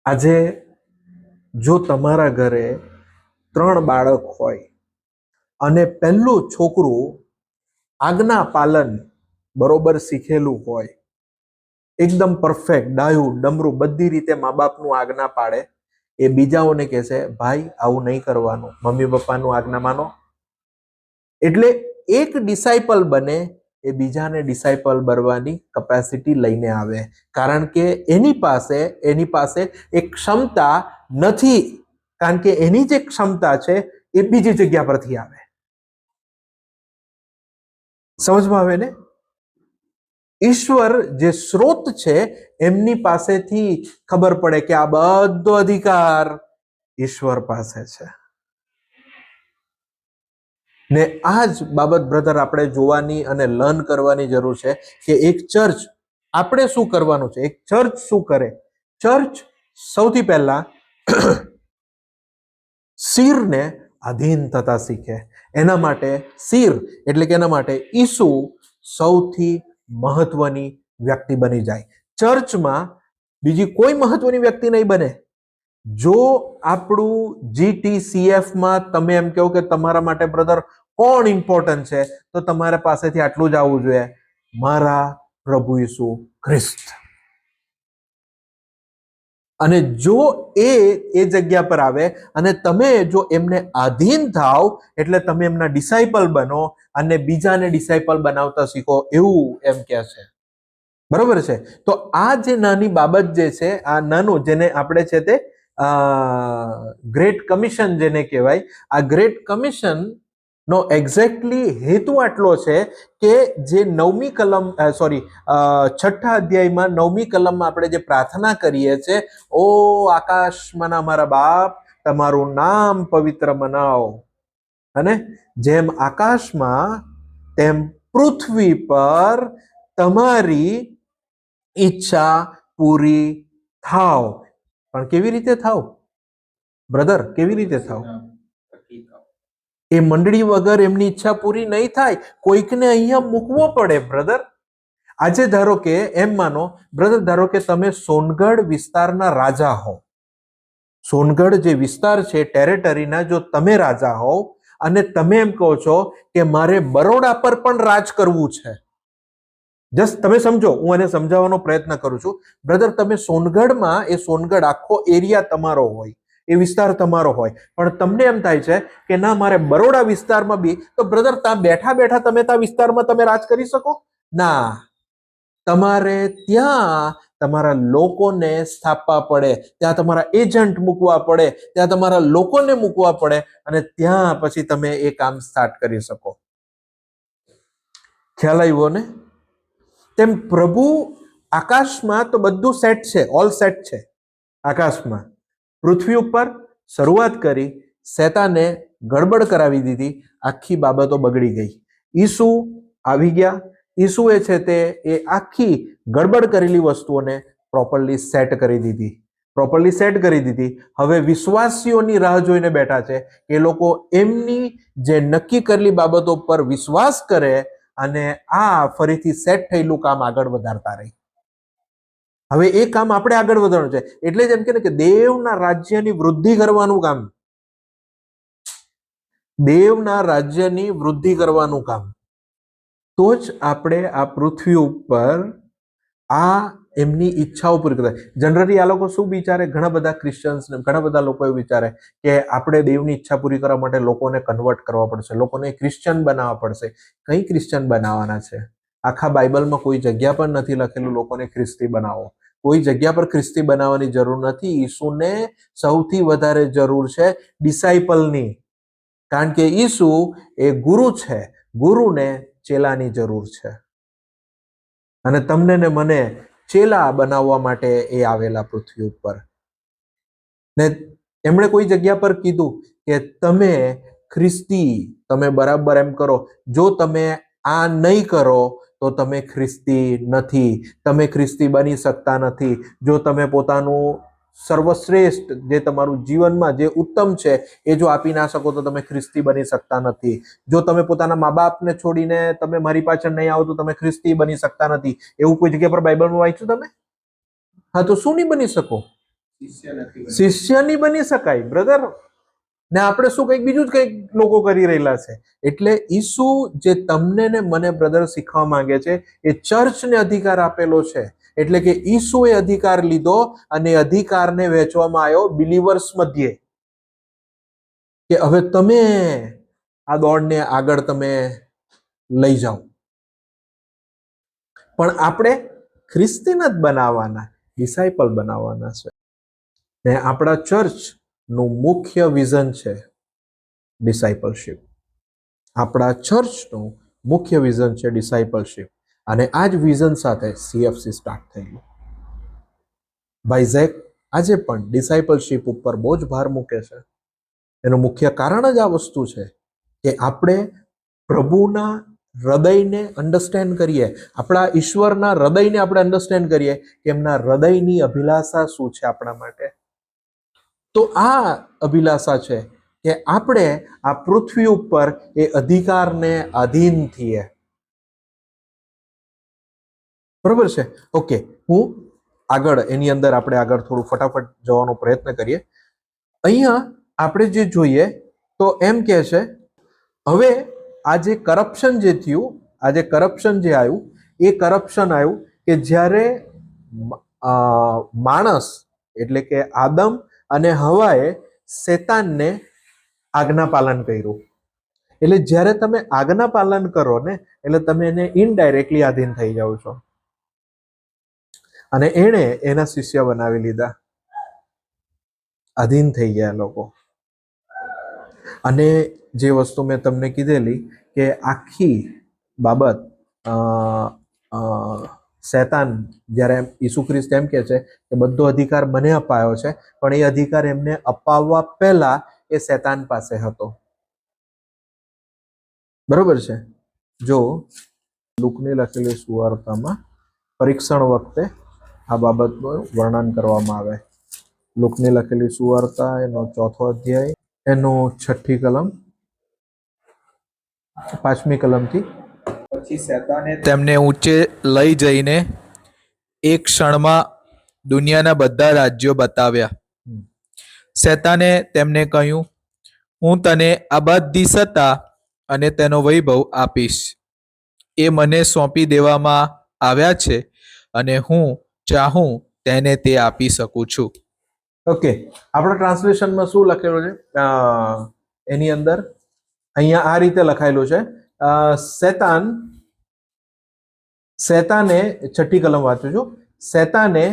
આજે જો તમારા ઘરે 3 બાળક હોય અને પહેલું છોકરું આજ્ઞા પાલન બરોબર શીખેલું હોય, એકદમ પરફેક્ટ, ડાયું ડમરું બધી રીતે મા બાપનું આજ્ઞા પાડે, એ બીજાઓને કહેશે ભાઈ આવું નહીં કરવાનું, મમ્મી પપ્પાનું આજ્ઞા માનો. એટલે એક ડિસાઇપલ બને એ બીજાને ડિસાઇપલ બનવાની કેપેસિટી લઈને આવે, કારણ કે એની પાસે એક ક્ષમતા નથી, કારણ કે એની જે ક્ષમતા છે એ બીજી જગ્યા પરથી આવે. સમજમાં આવે ને? ઈશ્વર જે સ્ત્રોત છે એમની પાસેથી ખબર પડે કે આ બધો અધિકાર ઈશ્વર પાસે છે. ને આ જ બાબત બ્રધર આપણે જોવાની અને લર્ન કરવાની જરૂર છે કે એક ચર્ચ આપણે શું કરવાનું છે. એક ચર્ચ શું કરે? ચર્ચ સૌથી પહેલા શિરને અધીન થતા શીખે. એના માટે શિર એટલે કે એના માટે ઈસુ સૌથી મહત્વની વ્યક્તિ બની જાય. ચર્ચમાં બીજી કોઈ મહત્વની વ્યક્તિ નહીં બને. જો આપણું GTCF-માં તમે એમ કહો કે તમારા માટે બ્રધર કોણ ઇમ્પોર્ટન્ટ છે, તો તમારા પાસેથી આટલું જ આવવું જોઈએ, મારા પ્રભુ ઈસુ ખ્રિસ્ત. અને જો એ જગ્યા પર આવે અને તમે જો એમને આધીન થાવ, એટલે તમે એમના ડિસાઇપલ બનો અને બીજાને ડિસાઇપલ બનાવતા શીખો, એવું એમ કહે છે. બરોબર છે? તો આ જે નાની બાબત જે છે, આ નાનું જેને આપણે છે તે ગ્રેટ કમિશન જેને કહેવાય, આ ગ્રેટ કમિશન નો એક્ઝેક્ટલી હેતુ આટલો છે કે જે 9મી કલમ છઠ્ઠા અધ્યાયમાં 9મી કલમમાં આપણે જે પ્રાર્થના કરીએ છીએ, ઓ આકાશમાંના અમારા બાપ, તમારું નામ પવિત્ર મનાવો, અને જેમ આકાશમાં તેમ પૃથ્વી પર તમારી ઈચ્છા પૂરી થાવ. પણ કેવી રીતે થાવ બ્રધર? કેવી રીતે થાવ? એ મંડળી વગર એમની ઈચ્છા પૂરી નહીં થાય. કોઈકને અહીંયા મૂકવો પડે બ્રધર. આજે ધારો કે એમ માનો બ્રધર, ધારો કે તમે સોનગઢ વિસ્તારના રાજા હો. સોનગઢ જે વિસ્તાર છે ટેરેટરીના, જો તમે રાજા હોવ અને તમે એમ કહો છો કે મારે બરોડા પર પણ રાજ કરવું છે. જસ્ટ તમે સમજો, હું એને સમજાવવાનો પ્રયત્ન કરું છું. બ્રધર, તમે સોનગઢમાં, એ સોનગઢ આખો એરિયા તમારો હોય, એ વિસ્તાર તમારો હોય, પણ તમને એમ થાય છે કે ના મારે બરોડા વિસ્તારમાં બી, તો બ્રધર ત્યાં બેઠા બેઠા તમે ત્યાં વિસ્તારમાં તમે રાજ કરી શકો? ના, તમારે ત્યાં તમારા લોકોને સ્થાપવા પડે, ત્યાં તમારા એજન્ટ મૂકવા પડે, ત્યાં તમારા લોકોને મૂકવા પડે, અને ત્યાં પછી તમે એ કામ સ્ટાર્ટ કરી શકો. ખ્યાલ આવ્યો ને? તેમ પ્રભુ આકાશમાં તો બધું સેટ છે, ઓલ સેટ છે આકાશમાં. પૃથ્વી ઉપર શરૂઆત કરી, શેતાને ગડબડ કરાવી દીધી, આખી બાબતો બગડી ગઈ. ઈસુ આવી ગયા. ઈસુએ છે તે એ આખી ગડબડ કરેલી વસ્તુઓને પ્રોપરલી સેટ કરી દીધી. હવે વિશ્વાસીઓની રાહ જોઈને બેઠા છે કે એ લોકો એમની જે નક્કી કરેલી બાબતો પર વિશ્વાસ કરે અને આ ફરીથી સેટ થયેલું કામ આગળ વધારતા રહે. હવે એ કામ આપણે આગળ વધારવાનું છે. એટલે જ એમ કે દેવના રાજ્યની વૃદ્ધિ કરવાનું કામ. દેવના રાજ્યની વૃદ્ધિ કરવાનું કામ. તો જ આપણે આ પૃથ્વી ઉપર આ એમની ઈચ્છાઓ પૂરી કરતા. જનરલી આ લોકો શું વિચારે, ઘણા બધા ક્રિશ્ચિયન્સ ઘણા બધા લોકો એવું વિચારે કે આપણે દેવની ઈચ્છા પૂરી કરવા માટે લોકોને કન્વર્ટ કરવા પડશે, લોકોને ક્રિશ્ચિયન બનાવવા પડશે. કઈ ક્રિશ્ચિયન બનાવવાના છે? આખા બાઇબલમાં કોઈ જગ્યા પર નથી લખેલું લોકોને ખ્રિસ્તી બનાવો. કોઈ જગ્યા પર ખ્રિસ્તી બનાવવાની જરૂર નથી. ઈસુને સૌથી વધારે જરૂર છે ડિસાઇપલની, કારણ કે ઈસુ એ ગુરુ છે, ગુરુને ચેલાની જરૂર છે. અને તમને ને મને ચેલા બનાવવા માટે એ આવેલા પૃથ્વી ઉપર. ને એમણે કોઈ જગ્યા પર કીધું કે તમે ખ્રિસ્તી, તમે બરાબર એમ કરો, જો તમે આ નહીં કરો તો તમે ખ્રિસ્તી નથી, તમે ખ્રિસ્તી બની શકતા નથી. જો તમે પોતાનું સર્વશ્રેષ્ઠ જે તમારું જીવનમાં જે ઉત્તમ છે એ જો આપી ના શકો તો તમે ખ્રિસ્તી બની શકતા નથી. જો તમે પોતાના મા બાપને છોડીને તમે મારી પાછળ નહીં આવો તો તમે ખ્રિસ્તી બની શકતા નથી. એવું કોઈ જગ્યા પર બાઇબલમાં વાંચ્યું તમે? હા, તો શું નહીં બની શકો? શિષ્ય નહીં બની શકાય બ્રધર. ને આપણે શું કંઈક બીજું જ કંઈક લોકો કરી રહેલા છે. એટલે ઈસુ જે તમને ને મને બ્રધર શીખવા માંગે છે એ ચર્ચને અધિકાર આપેલો છે. એટલે કે ઈસુએ અધિકાર લીધો અને અધિકારને વહેંચવામાં આવ્યો બિલીવર્સ મધ્યે, કે હવે તમે આ દોડને આગળ તમે લઈ જાઓ. પણ આપણે ખ્રિસ્તીન જ બનાવવાના, ડિસાઇપલ બનાવવાના છે. ને આપણા ચર્ચનું મુખ્ય વિઝન છે ડિસાઇપલશીપ. આપણા ચર્ચનું મુખ્ય વિઝન છે ડિસાઇપલશીપ. અને આ જ વિઝન સાથે CFC સ્ટાર્ટ થયેલું. ભાઈ ઝેક આજે પણ ડિસાઇપલશીપ ઉપર બહુ જ ભાર મૂકે છે. એનું મુખ્ય કારણ જ આ વસ્તુ છે કે આપણે પ્રભુના હૃદયને અન્ડરસ્ટેન્ડ કરીએ, આપણા ઈશ્વરના હૃદયને આપણે અન્ડરસ્ટેન્ડ કરીએ કે એમના હૃદયની અભિલાષા શું છે આપણા માટે. તો આ અભિલાષા છે કે આપણે આ પૃથ્વી ઉપર એ અધિકારને આધીન થઈએ. બરોબર છે? ઓકે, હું આગળ એની અંદર આપણે આગળ થોડું ફટાફટ જવાનો પ્રયત્ન કરીએ. અહીંયા આપણે જે જોઈએ તો એમ કે છે, હવે આ જે કરપ્શન જે થયું, આ જે કરપ્શન જે આવ્યું, એ કરપ્શન આવ્યું કે જ્યારે માણસ એટલે કે આદમ અને હવાએ શેતાનને આજ્ઞા પાલન કર્યું. એટલે જ્યારે તમે આજ્ઞા પાલન કરો ને એટલે તમે એને ઇનડાયરેક્ટલી આધીન થઈ જાઓ છો. અને એણે એના શિષ્ય બનાવી લીધા, આધીન થઈ ગયા લોકો. અને જે વસ્તુ મેં તમને કીધેલી કે આખી બાબત શૈતાન જ્યારે ઈસુ ખ્રિસ્ત એમ કે છે કે બધો અધિકાર મને અપાયો છે, પણ એ અધિકાર એમને અપાવવા પહેલા એ શૈતાન પાસે હતો. બરોબર છે? જો લુકની લખેલી સુવાર્તામાં પરીક્ષણ વખતે આ બાબતનું વર્ણન કરવામાં આવે. લુકની લખેલી સુવાર્તા એનો 4થો અધ્યાય એનો 6ઠ્ઠી કલમ 5મી કલમથી. પછી શેતાને તેમને ઊંચે લઈ જઈને એક ક્ષણમાં દુનિયાના બધા રાજ્યો બતાવ્યા. શેતાને તેમને કહ્યું, હું તને આ બધી સત્તા અને તેનો વૈભવ આપીશ. એ મને સોંપી દેવામાં આવ્યા છે અને હું ચાહું તેને તે આપી શકું છું. ઓકે, આપણા ટ્રાન્સલેશનમાં શું લખેલું છે? એની અંદર અહીંયા આ રીતે લખાયેલું છે, શૈતાને 6ઠ્ઠી કલમ વાંચું છું. શૈતાને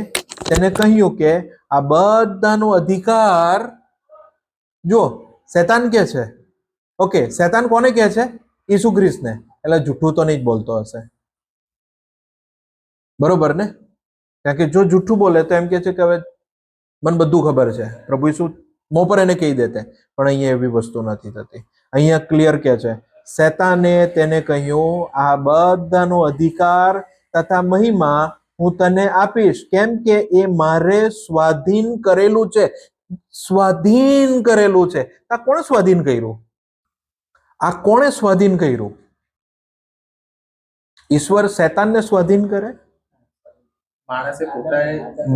તેને કહ્યું કે આ બધાનો અધિકાર, જો શૈતાન કે છે, ઓકે, શૈતાન કોને કહે છે? ઈસુ ખ્રિસ્તને. એટલે જૂઠું તો નહીં જ બોલતો હશે, બરોબર ને? કારણ કે જો જૂઠું બોલે તો એમ કે છે કે હવે મને બધું ખબર છે, પ્રભુ ઈસુ મોં પર એને કહી દેતે. પણ અહીંયા એવી વસ્તુ નથી થતી. અહીંયા ક્લિયર કે છે, શૈતાને તેને કહ્યું આ બધાનો અધિકાર તથા મહિમા હું તને આપીશ, કેમ કે એ મારે સ્વાધીન કરેલું છે. સ્વાધીન કરેલું છે. આ કોણે સ્વાધીન કર્યું? આ કોણે સ્વાધીન કર્યું? ઈશ્વર શૈતાનને સ્વાધીન કરે?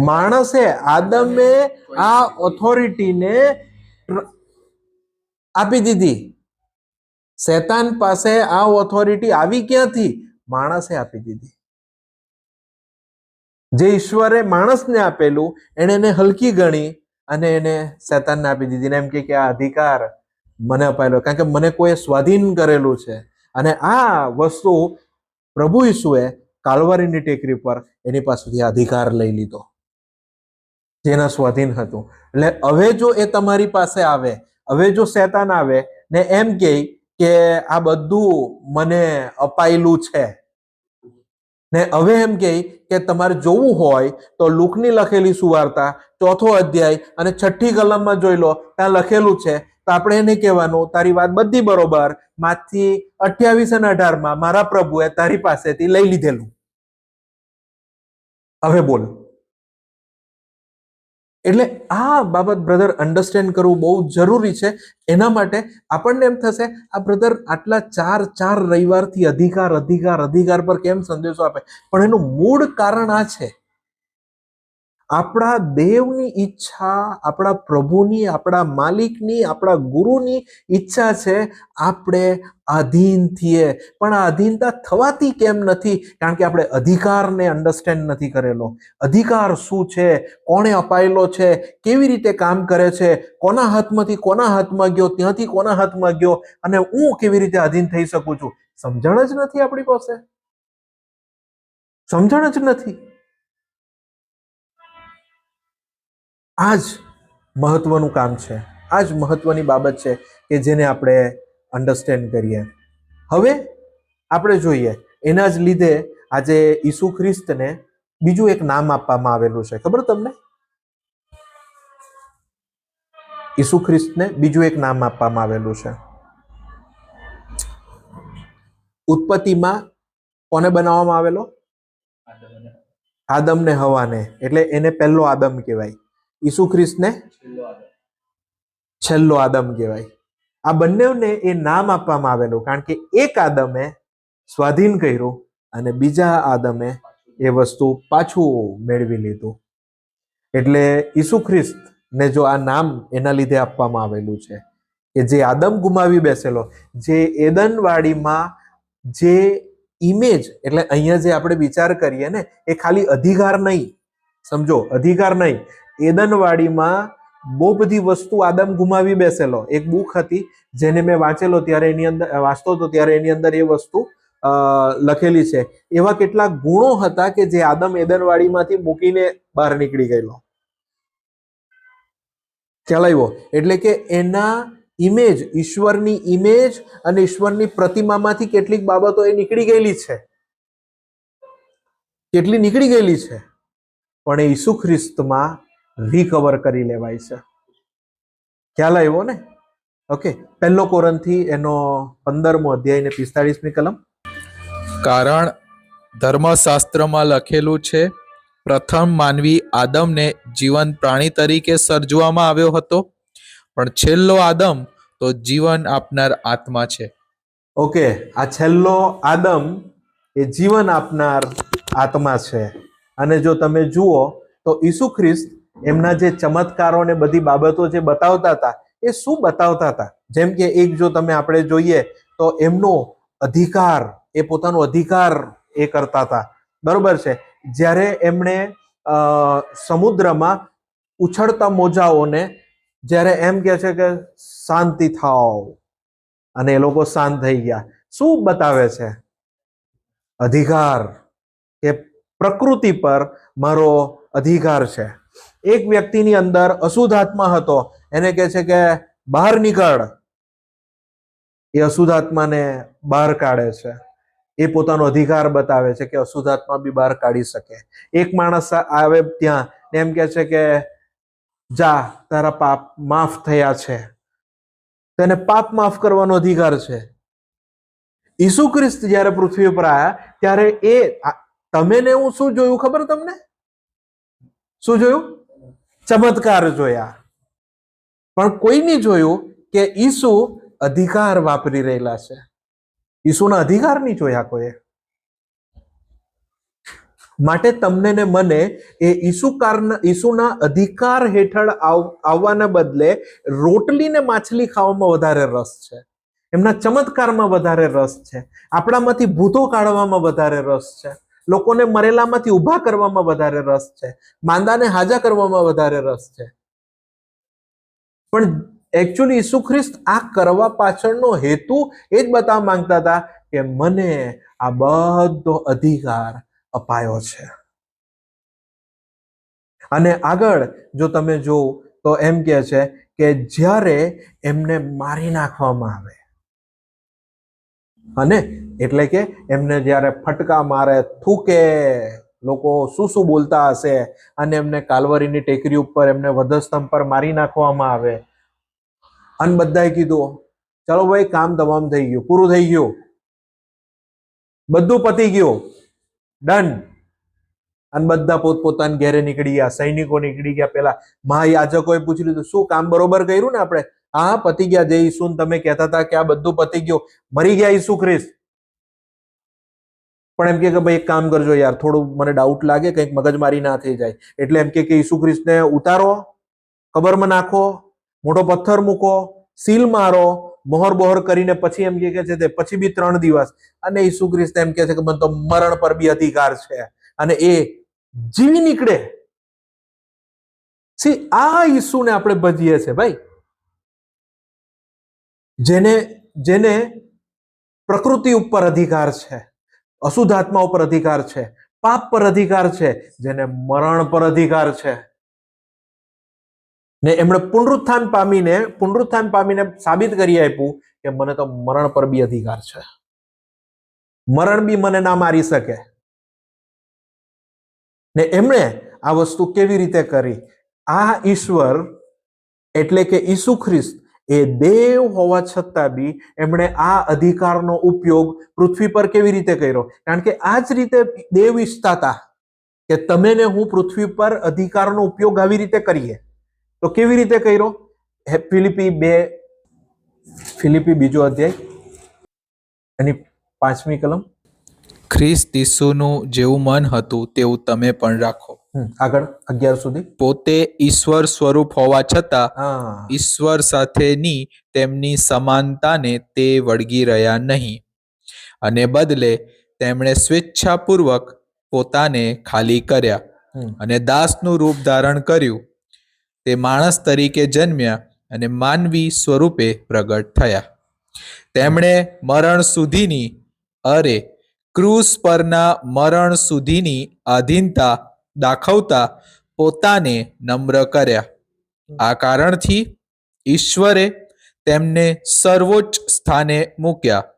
માણસે, આદમે આ ઓથોરિટીને આપી દીધી. શેતાન પાસે આ ઓથોરિટી આવી ક્યાંથી? માણસે આપી દીધી. જે ઈશ્વરે માણસને આપેલું એને એને હલકી ગણી અને એને શેતાનને આપી દીધી ને એમ કે આ અધિકાર મને અપાયેલો, કારણ કે મને કોઈ સ્વાધીન કરેલું છે. અને આ વસ્તુ પ્રભુ ઈસુએ કાલ્વરીની ટેકરી પર એની પાસેથી અધિકાર લઈ લીધો જેના સ્વાધીન હતું. એટલે હવે જો એ તમારી પાસે આવે, હવે જો શેતાન આવે ને એમ કે આ બધું મને અપાયેલું છે ને હવે એમ કે તમારે જોવું હોય તો લુકની લખેલી સુવાર્તા 4થો અધ્યાય અને 6ઠી કલમમાં જોઈ લો, ત્યાં લખેલું છે. તો આપણે એને કહેવાનું તારી વાત બધી બરોબર, માથી 28 અને 18 મારા પ્રભુએ તારી પાસેથી લઈ લીધેલું. હવે બોલ. એટલે આ બાબત બ્રધર અન્ડરસ્ટેન્ડ કરવું બહુ જરૂરી છે. એના માટે આપણને એમ થશે આ બ્રધર આટલા ચાર રવિવારથી અધિકાર પર કેમ સંદેશો આપે? પણ એનું મૂળ કારણ આ છે, આપણા દેવની ઈચ્છા, આપણા પ્રભુની, આપણા માલિકની, આપણા ગુરુની ઈચ્છા છે આપણે આધીન થઈએ. પણ આ આધીનતા થવાતી કેમ નથી? કારણ કે આપણે અધિકારને અન્ડરસ્ટેન્ડ નથી કરેલો. અધિકાર શું છે, કોણે અપાયેલો છે, કેવી રીતે કામ કરે છે, કોના હાથમાંથી કોના હાથમાં ગયો, ત્યાંથી કોના હાથમાં ગયો અને હું કેવી રીતે આધીન થઈ શકું છું, સમજણ જ નથી આપણી પાસે. સમજણ જ નથી. આ જ મહત્વનું કામ છે, આ જ મહત્વની બાબત છે કે જેને આપણે અન્ડરસ્ટેન્ડ કરીએ. હવે આપણે જોઈએ એના જ લીધે આજે ઈસુ ખ્રિસ્તને બીજું એક નામ આપવામાં આવેલું છે. ખબર તમને? ઈસુ ખ્રિસ્તને બીજું એક નામ આપવામાં આવેલું છે. ઉત્પત્તિમાં કોને બનાવવામાં આવેલો? આદમ ને હવાને. એટલે એને પહેલો આદમ કહેવાય. ઈસુ ખ્રિસ્તને છેલ્લો આદમ કહેવાય. આ બંનેને એ નામ આપવામાં આવેલું કારણ કે એક આદમે સ્વાધીન કર્યું અને બીજા આદમે એ વસ્તુ પાછું મેળવી લીધું. એટલે ઈસુ ખ્રિસ્ત ને જો આ નામ એના લીધે આપવામાં આવેલું છે કે જે આદમ ગુમાવી બેસેલો, જે એદનવાડીમાં જે ઇમેજ, એટલે અહીંયા જે આપણે વિચાર કરીએ ને એ ખાલી અધિકાર નહીં, સમજો, અધિકાર નહીં. એદનવાડીમાં બહુ બધી વસ્તુ આદમ ગુમાવી બેસેલો. એક બુક હતી જેને મેં વાંચેલો ત્યારે એની અંદર વાંચતો હતો ત્યારે એની અંદર એ વસ્તુ લખેલી છે. એવા કેટલાક ગુણો હતા કે જે આદમ એદનવાડીમાંથી મૂકીને બહાર નીકળી ગયેલો. ખ્યાલ આવ્યો? એટલે કે એના ઇમેજ, ઈશ્વરની ઇમેજ અને ઈશ્વરની પ્રતિમામાંથી કેટલીક બાબતો એ નીકળી ગયેલી છે. કેટલી નીકળી ગયેલી છે, પણ એ ઈસુ ખ્રિસ્તમાં રિકવર કરી લેવાય છે. ખ્યાલ આવ્યો ને? ઓકે. 1 કોરિન્થી એનો 15મો અધ્યાય ને 45મી કલમ. કારણ ધર્મશાસ્ત્રમાં લખેલું છે, પ્રથમ માનવી આદમને જીવંત પ્રાણી તરીકે સર્જવામાં આવ્યો હતો, પણ છેલ્લો આદમ તો જીવન આપનાર આત્મા છે. ઓકે. આ છેલ્લો આદમ એ જીવન આપનાર આત્મા છે. અને જો તમે જુઓ તો ઈસુ ખ્રિસ્ત એમના જે ચમત્કારો ને બધી બાબતો જે બતાવતા હતા એ શું બતાવતા હતા? જેમ કે એક જો તમે આપણે જોઈએ તો એમનો અધિકાર, એ પોતાનો અધિકાર એ કરતા હતા. બરોબર છે? જ્યારે એમણે સમુદ્રમાં ઉછળતા મોજાઓને જ્યારે એમ કે છે કે શાંતિ થાવ, અને એ લોકો શાંત થઈ ગયા, શું બતાવે છે? અધિકાર. કે પ્રકૃતિ પર મારો અધિકાર છે. એક વ્યક્તિની અંદર અશુદ્ધ આત્મા હતો, એને કહે છે કે બહાર નીકળ. એ અશુદ્ધ આત્માને બહાર કાઢે છે. એ પોતાનો અધિકાર બતાવે છે કે અશુદ્ધ આત્મા બી બહાર કાઢી શકે. એક માણસ આવે ત્યાં ને એમ કે છે કે જા, તારા પાપ માફ થયા છે. તેને પાપ માફ કરવાનો અધિકાર છે. ઈસુ ખ્રિસ્ત જ્યારે પૃથ્વી પર આવ્યા ત્યારે તમે ને હું શું જોયું ખબર તમને? શું જોયું? ચમત્કાર જોયા. પણ કોઈ નહીં જોયું કે ઈસુ અધિકાર વાપરી રહેલા છે. ઈસુના અધિકાર નહીં જોયા કોઈએ. માટે તમને ને મને એ ઈસુના અધિકાર હેઠળ આવવાના બદલે રોટલી ને માછલી ખાવામાં વધારે રસ છે. એમના ચમત્કારમાં વધારે રસ છે, આપણામાંથી ભૂતો કાઢવામાં વધારે રસ છે, લોકોને મરેલામાંથી ઊભા કરવામાં વધારે રસ છે, માંદાને હાજા કરવામાં વધારે રસ છે. પણ એકચ્યુઅલી ઈસુ ખ્રિસ્ત આ કરવા પાછળનો હેતુ એ જ બતાવવા માંગતા હતા કે મને આ બધો અધિકાર અપાયો છે. અને આગળ જો તમે જો તો એમ કહે છે કે જ્યારે એમને મારી નાખવામાં આવે, અને એટલે કે એમને જ્યારે ફટકા મારે, થૂકે, લોકો શું શું બોલતા હશે, અને એમને કાલ્વરીની ટેકરી ઉપર એમને વધસ્તંભ પર મારી નાખવામાં આવે, અને બધાએ કીધું ચલો ભાઈ કામ તમામ થઈ ગયું, પૂરું થઈ ગયું, બધું પતી ગયું, ડન. અને બધા પોતપોતાના ઘેરે નીકળી ગયા, સૈનિકો નીકળી ગયા. પેલા મહાયાજકોએ પૂછી લીધું શું કામ બરોબર કર્યું ને આપણે? હા પતી ગયા. જય ઈસુ, તમે કહેતા હતા કે આ બધું પતી ગયું, મરી ગયા ઈસુ ખ્રિસ્ત. પણ એમ કે ભાઈ એક કામ કરજો યાર, થોડું મને ડાઉટ લાગે, કંઈક મગજમારી ના થઈ જાય, એટલે એમ કે ઈસુ ખ્રિસ્તને ઉતારો, કબરમાં નાખો, મોટો પથ્થર મૂકો, સીલ મારો, મોહર બોહર કરીને પછી એમ કે છે તે પછી બી 3 દિવસ. અને ઈસુ ખ્રિસ્ત એમ કે છે કે મને તો મરણ પર બી અધિકાર છે, અને એ જીવી નીકળે. આ ઈસુને આપણે ભજીએ છે ભાઈ, જેને પ્રકૃતિ ઉપર અધિકાર છે, અશુદ્ધાત્મા ઉપર અધિકાર છે, પાપ પર અધિકાર છે, જેને મરણ પર અધિકાર છે. ને એમણે પુનરુત્થાન પામીને સાબિત કરી આપ્યું કે મને તો મરણ પર બી અધિકાર છે, મરણ બી મને ના મારી શકે. ને એમણે આ વસ્તુ કેવી રીતે કરી? આ ઈશ્વર એટલે કે ઈસુ ખ્રિસ્ત એ દેવ હોવા છતાં બી એમણે આ અધિકારનો ઉપયોગ પૃથ્વી પર કેવી રીતે કર્યો? કારણ કે આ જ રીતે દેવ ઈચ્છતા હતા કે તમે ને હું પૃથ્વી પર અધિકારનો ઉપયોગ આવી રીતે કરીએ. તો કેવી રીતે કર્યો? ફિલિપી 2 અધ્યાય એની 5મી કલમ. ખ્રિસ્ત ઈસુનું જેવું મન હતું તેવું તમે પણ રાખો. આગળ 11 સુધી. પોતે ઈશ્વર સ્વરૂપ હોવા છતાં હા, ઈશ્વર સાથેની તેમની સમાનતાને તે વળગી રહ્યા નહીં, અને બદલે તેમણે સ્વેચ્છાપૂર્વક પોતાને ખાલી કર્યા અને દાસનું રૂપ ધારણ કર્યું. તે માણસ તરીકે જન્મ્યા અને માનવી સ્વરૂપે પ્રગટ થયા. તેમણે મરણ સુધીની, ક્રૂસ પરના મરણ સુધીની આધીનતા દાખવતા પોતાને નમ્ર કર્યા. આ કારણથી ઈશ્વરે તેમને સર્વોચ્ચ સ્થાને મૂક્યા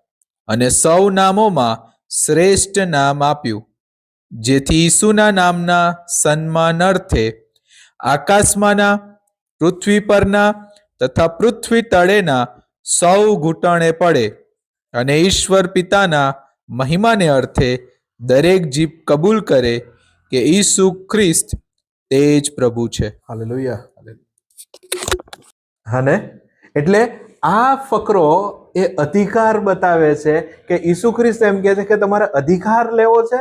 અને સૌ નામોમાં શ્રેષ્ઠ નામ આપ્યું, જેથી ઈસુના નામના સન્માનાર્થે આકાશમાંના, પૃથ્વી પરના તથા પૃથ્વી તળેના સૌ ઘૂંટણે પડે, અને ઈશ્વર પિતાના મહિમાને અર્થે દરેક જીભ કબૂલ કરે કે ઈસુ ખ્રિસ્ત તે જ પ્રભુ છે. હાલેલુયા. અને એટલે આ ફકરો એ અધિકાર બતાવે છે કે ઈસુ ખ્રિસ્ત એમ કહે છે કે તમારે અધિકાર લેવો છે,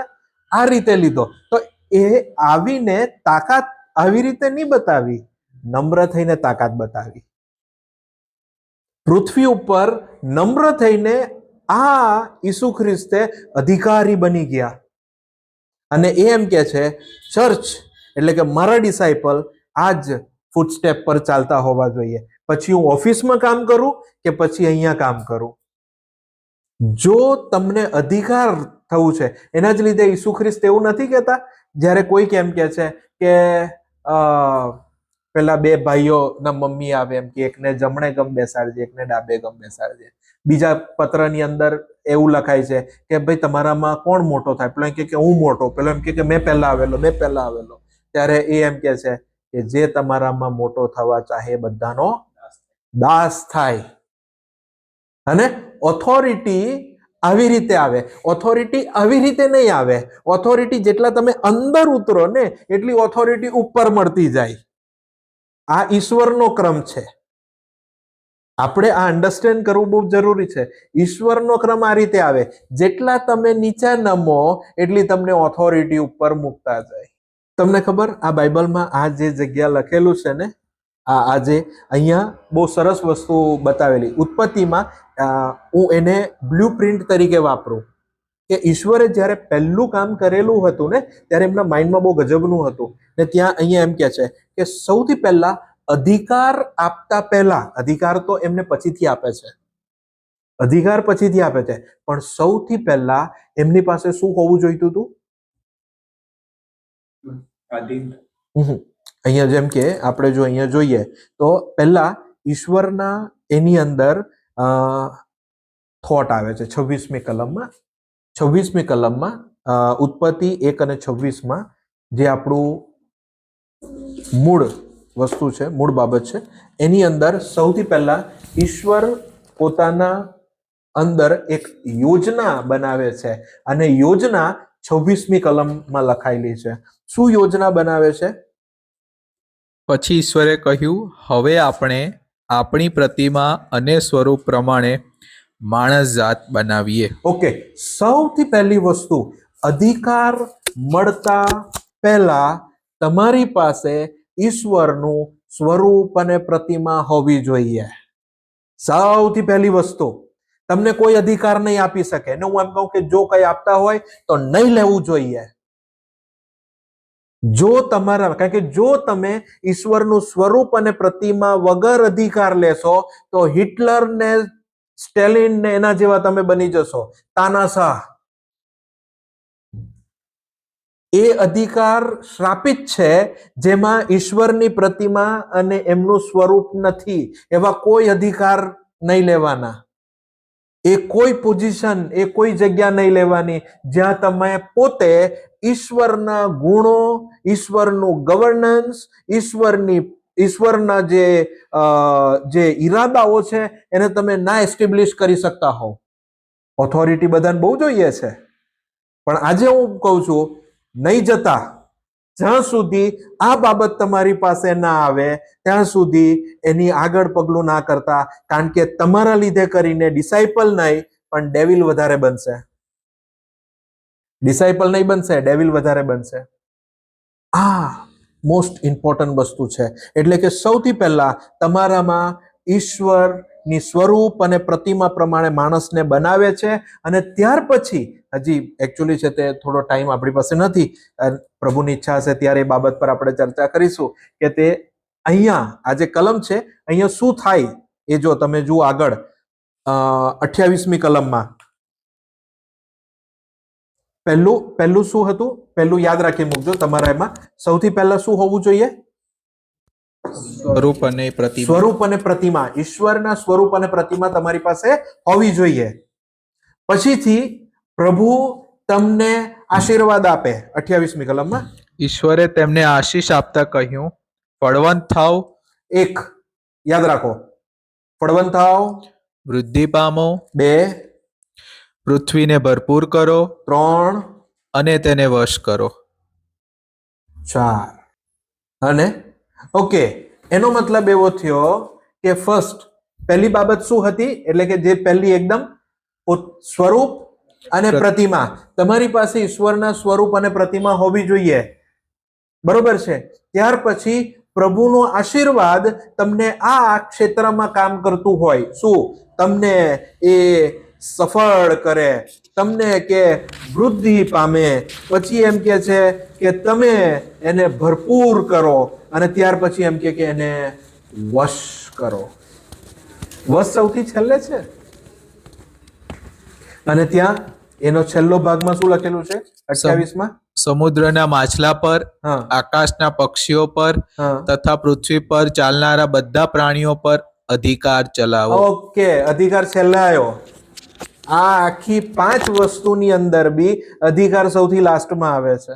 આ રીતે લીધો. તો એ આવીને તાકાત આવી રીતે નહીં બતાવી, નમ્ર થઈને તાકાત બતાવી. પૃથ્વી ઉપર નમ્ર થઈને આ ઈસુ ખ્રિસ્તે અધિકારી બની ગયા. અને એ એમ કે છે ચર્ચ એટલે કે મારા ડિસાઇપલ આ જ ફૂટસ્ટેપ પર ચાલતા હોવા જોઈએ. પછી હું ઓફિસમાં કામ કરું કે પછી અહીંયા કામ કરું, જો તમને અધિકાર થવું છે, એના જ લીધે ઈસુ ખ્રિસ્ત એવું નથી કહેતા જ્યારે કોઈક એમ કે છે કે પેલા 2 ભાઈઓના મમ્મી આવે એમ કે એકને જમણે ગમ બેસાડજે, એકને ડાબે ગમ બેસાડજે. બીજા પત્રની અંદર એવું લખાય છે કે ભાઈ તમારામાં કોણ મોટો થાય? પેલો એમ કે હું મોટો, પેલો એમ કે મેં પહેલા આવેલો. ત્યારે એ એમ કે છે કે જે તમારામાં મોટો થવા ચાહે બધાનો દાસ થાય. અને ઓથોરિટી આવી રીતે આવે. ઓથોરિટી આવી રીતે નહીં આવે. ઓથોરિટી જેટલા તમે અંદર ઉતરો ને એટલી ઓથોરિટી ઉપર મળતી જાય. આ ઈશ્વરનો ક્રમ છે. આપણે આ અન્ડરસ્ટેન્ડ કરવું બહુ જરૂરી છે. ઈશ્વરનો ક્રમ આ રીતે આવે, જેટલા તમે નીચે નમો એટલી તમને ઓથોરિટી ઉપર મૂકતા જાય. તમને ખબર આ બાઇબલમાં આ જે જગ્યા લખેલું છે ને, આ જે અહીંયા બહુ સરસ વસ્તુ બતાવેલી. ઉત્પત્તિમાં હું એને બ્લુપ્રિન્ટ તરીકે વાપરું કે ઈશ્વરે જ્યારે પહેલું કામ કરેલું હતું ને ત્યારે એમના માઇન્ડમાં બહુ ગજબનું હતું ને ત્યાં અહીંયા એમ કે છે કે સૌથી પહેલા અધિકાર આપતા પહેલા, અધિકાર તો એમને પછીથી આપે છે, અધિકાર પછીથી આપે છે, પણ સૌથી પહેલા એમની પાસે શું હોવું જોઈતું હતું? અહીંયા જેમ કે આપણે જો અહીંયા જોઈએ તો પહેલા ઈશ્વરના એની અંદર થોટ આવે છે 26મી કલમમાં. 26મી કલમમાં ઉત્પત્તિ 1 અને 26માં જે આપણું મૂળ વસ્તુ છે, મૂળ બાબત છે, એની અંદર સૌથી પહેલા ઈશ્વર પોતાના અંદર એક યોજના બનાવે છે અને યોજના 26મી કલમમાં લખાયેલી છે. શું યોજના બનાવે છે? પછી ઈશ્વરે કહ્યું, હવે આપણે આપણી પ્રતિમા અને સ્વરૂપ પ્રમાણે માણસ જાત બનાવીએ. ઓકે, સૌથી પહેલી વસ્તુ, અધિકાર મળતા પહેલા તમારી પાસે ઈશ્વરનું સ્વરૂપ અને પ્રતિમા હોવી જોઈએ. સૌથી પહેલી વસ્તુ, તમને કોઈ અધિકાર નહીં આપી શકે ને હું એમ કહું કે જો કઈ આપતા હોય તો નહીં લેવું જોઈએ. જો તમારા, કારણ કે જો તમે ઈશ્વરનું સ્વરૂપ અને પ્રતિમા વગર અધિકાર લેશો તો હિટલર ને સ્ટેલિન ને એના જેવા તમે બની જશો, તાનાશાહ. એ અધિકાર શ્રાપિત છે જેમાં ઈશ્વરની પ્રતિમા અને એમનું સ્વરૂપ નથી. એવા કોઈ અધિકાર નહીં લેવાના, એ કોઈ પોઝિશન, એ કોઈ જગ્યા નહીં લેવાની જ્યાં તમે પોતે ઈશ્વરના ગુણો, ઈશ્વરનું ગવર્નન્સ, ઈશ્વરના જે ઈરાદાઓ છે એને તમે ના એસ્ટેબ્લિશ કરી શકતા હોવ. ઓથોરિટી બધાને બહુ જોઈએ છે, પણ આજે હું કહું છું નહીં જતા. જ્યાં સુધી આ બાબત તમારી પાસે ના આવે ત્યાં સુધી એની આગળ પગલું ના કરતા, કારણ કે તમારા લીધે કરીને ડિસાઇપલ નહીં પણ ડેવિલ વધારે બનશે. ડિસાઇપલ નહીં બનશે, ડેવિલ વધારે બનશે. આ મોસ્ટ ઇમ્પોર્ટન્ટ વસ્તુ છે. એટલે કે સૌથી પહેલા તમારામાં ઈશ્વરની સ્વરૂપ અને પ્રતિમા પ્રમાણે માણસને બનાવે છે અને ત્યાર પછી, હજી એકચ્યુઅલી છે તે થોડો ટાઈમ આપણી પાસે નથી, પ્રભુની ઈચ્છા હશે ત્યારે એ બાબત પર આપણે ચર્ચા કરીશું કે તે અહીંયા આ જે કલમ છે અહીંયા શું થાય એ જો તમે જુઓ આગળ 28મી કલમમાં પહેલું શું હતું? પહેલું યાદ રાખી મૂકજો તમારા એમાં. સૌથી પહેલા શું હોવું જોઈએ? સ્વરૂપ અને પ્રતિમા. સ્વરૂપ અને પ્રતિમા. ઈશ્વરના સ્વરૂપ અને પ્રતિમા તમારી પાસે હોવી જોઈએ. પછીથી પ્રભુ તમને આશીર્વાદ આપે 28મી કલમમાં. ઈશ્વરે તેમને આશીષ આપતા કહ્યું, ફળવંત થાવ. 1 યાદ રાખો, ફળવંત થાવ. વૃદ્ધિ પામો. 2 પૃથ્વીને ભરપૂર કરો. 3 અને તેને વશ કરો. 4 અને ઓકે, એનો મતલબ એવો થયો કે ફર્સ્ટ પહેલી બાબત શું હતી? એટલે કે જે પહેલી એકદમ સ્વરૂપ અને પ્રતિમા. તમારી પાસે ઈશ્વરના સ્વરૂપ અને પ્રતિમા હોવી જોઈએ, બરોબર છે? ત્યાર પછી પ્રભુનો આશીર્વાદ તમને આ ક્ષેત્રમાં કામ કરતું હોય. શું? તમને એ સફળ કરે, તમને કે વૃદ્ધિ પામે, પછી એમ કે છે કે તમે એને ભરપૂર કરો અને ત્યાર પછી એમ કે એને વશ કરો. વશ સૌથી છેલ્લે છે અને ત્યાં એનો છેલ્લો ભાગમાં શું લખેલું છે 28માં? સમુદ્રના માછલા પર, હા, આકાશના પક્ષીઓ પર હા. તથા પૃથ્વી પર ચાલનારા બધા પ્રાણીઓ પર અધિકાર ચલાવો. ઓકે, અધિકાર છેલ્લે આવ્યો. આ આખી 5 વસ્તુની અંદર બી અધિકાર સૌથી લાસ્ટમાં આવે છે.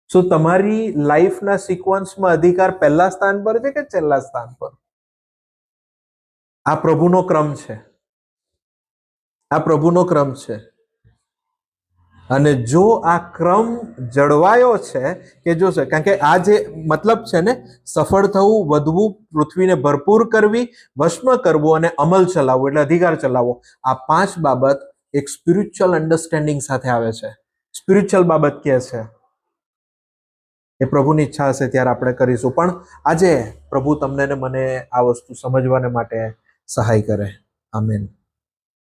શું તમારી લાઈફના સિક્વન્સમાં અધિકાર પહેલા સ્થાન પર છે કે છેલ્લા સ્થાન પર? આ પ્રભુનો ક્રમ છે, આ પ્રભુનો ક્રમ છે. અને જો આ ક્રમ જળવાયો છે કે જો છે, કારણ કે આ જે મતલબ છે ને, સફળ થવું, વધવું, પૃથ્વીને ભરપૂર કરવી, વશમાં કરવું અને અમલ ચલાવવો એટલે અધિકાર ચલાવવો, આ 5 બાબત એક સ્પિરિચ્યુઅલ અન્ડરસ્ટેન્ડિંગ સાથે આવે છે. સ્પિરિચ્યુઅલ બાબત કે છે એ પ્રભુની ઈચ્છા હશે ત્યારે આપણે કરીશું. પણ આજે પ્રભુ તમને ને મને આ વસ્તુ સમજવાને માટે સહાય કરે. આમેન.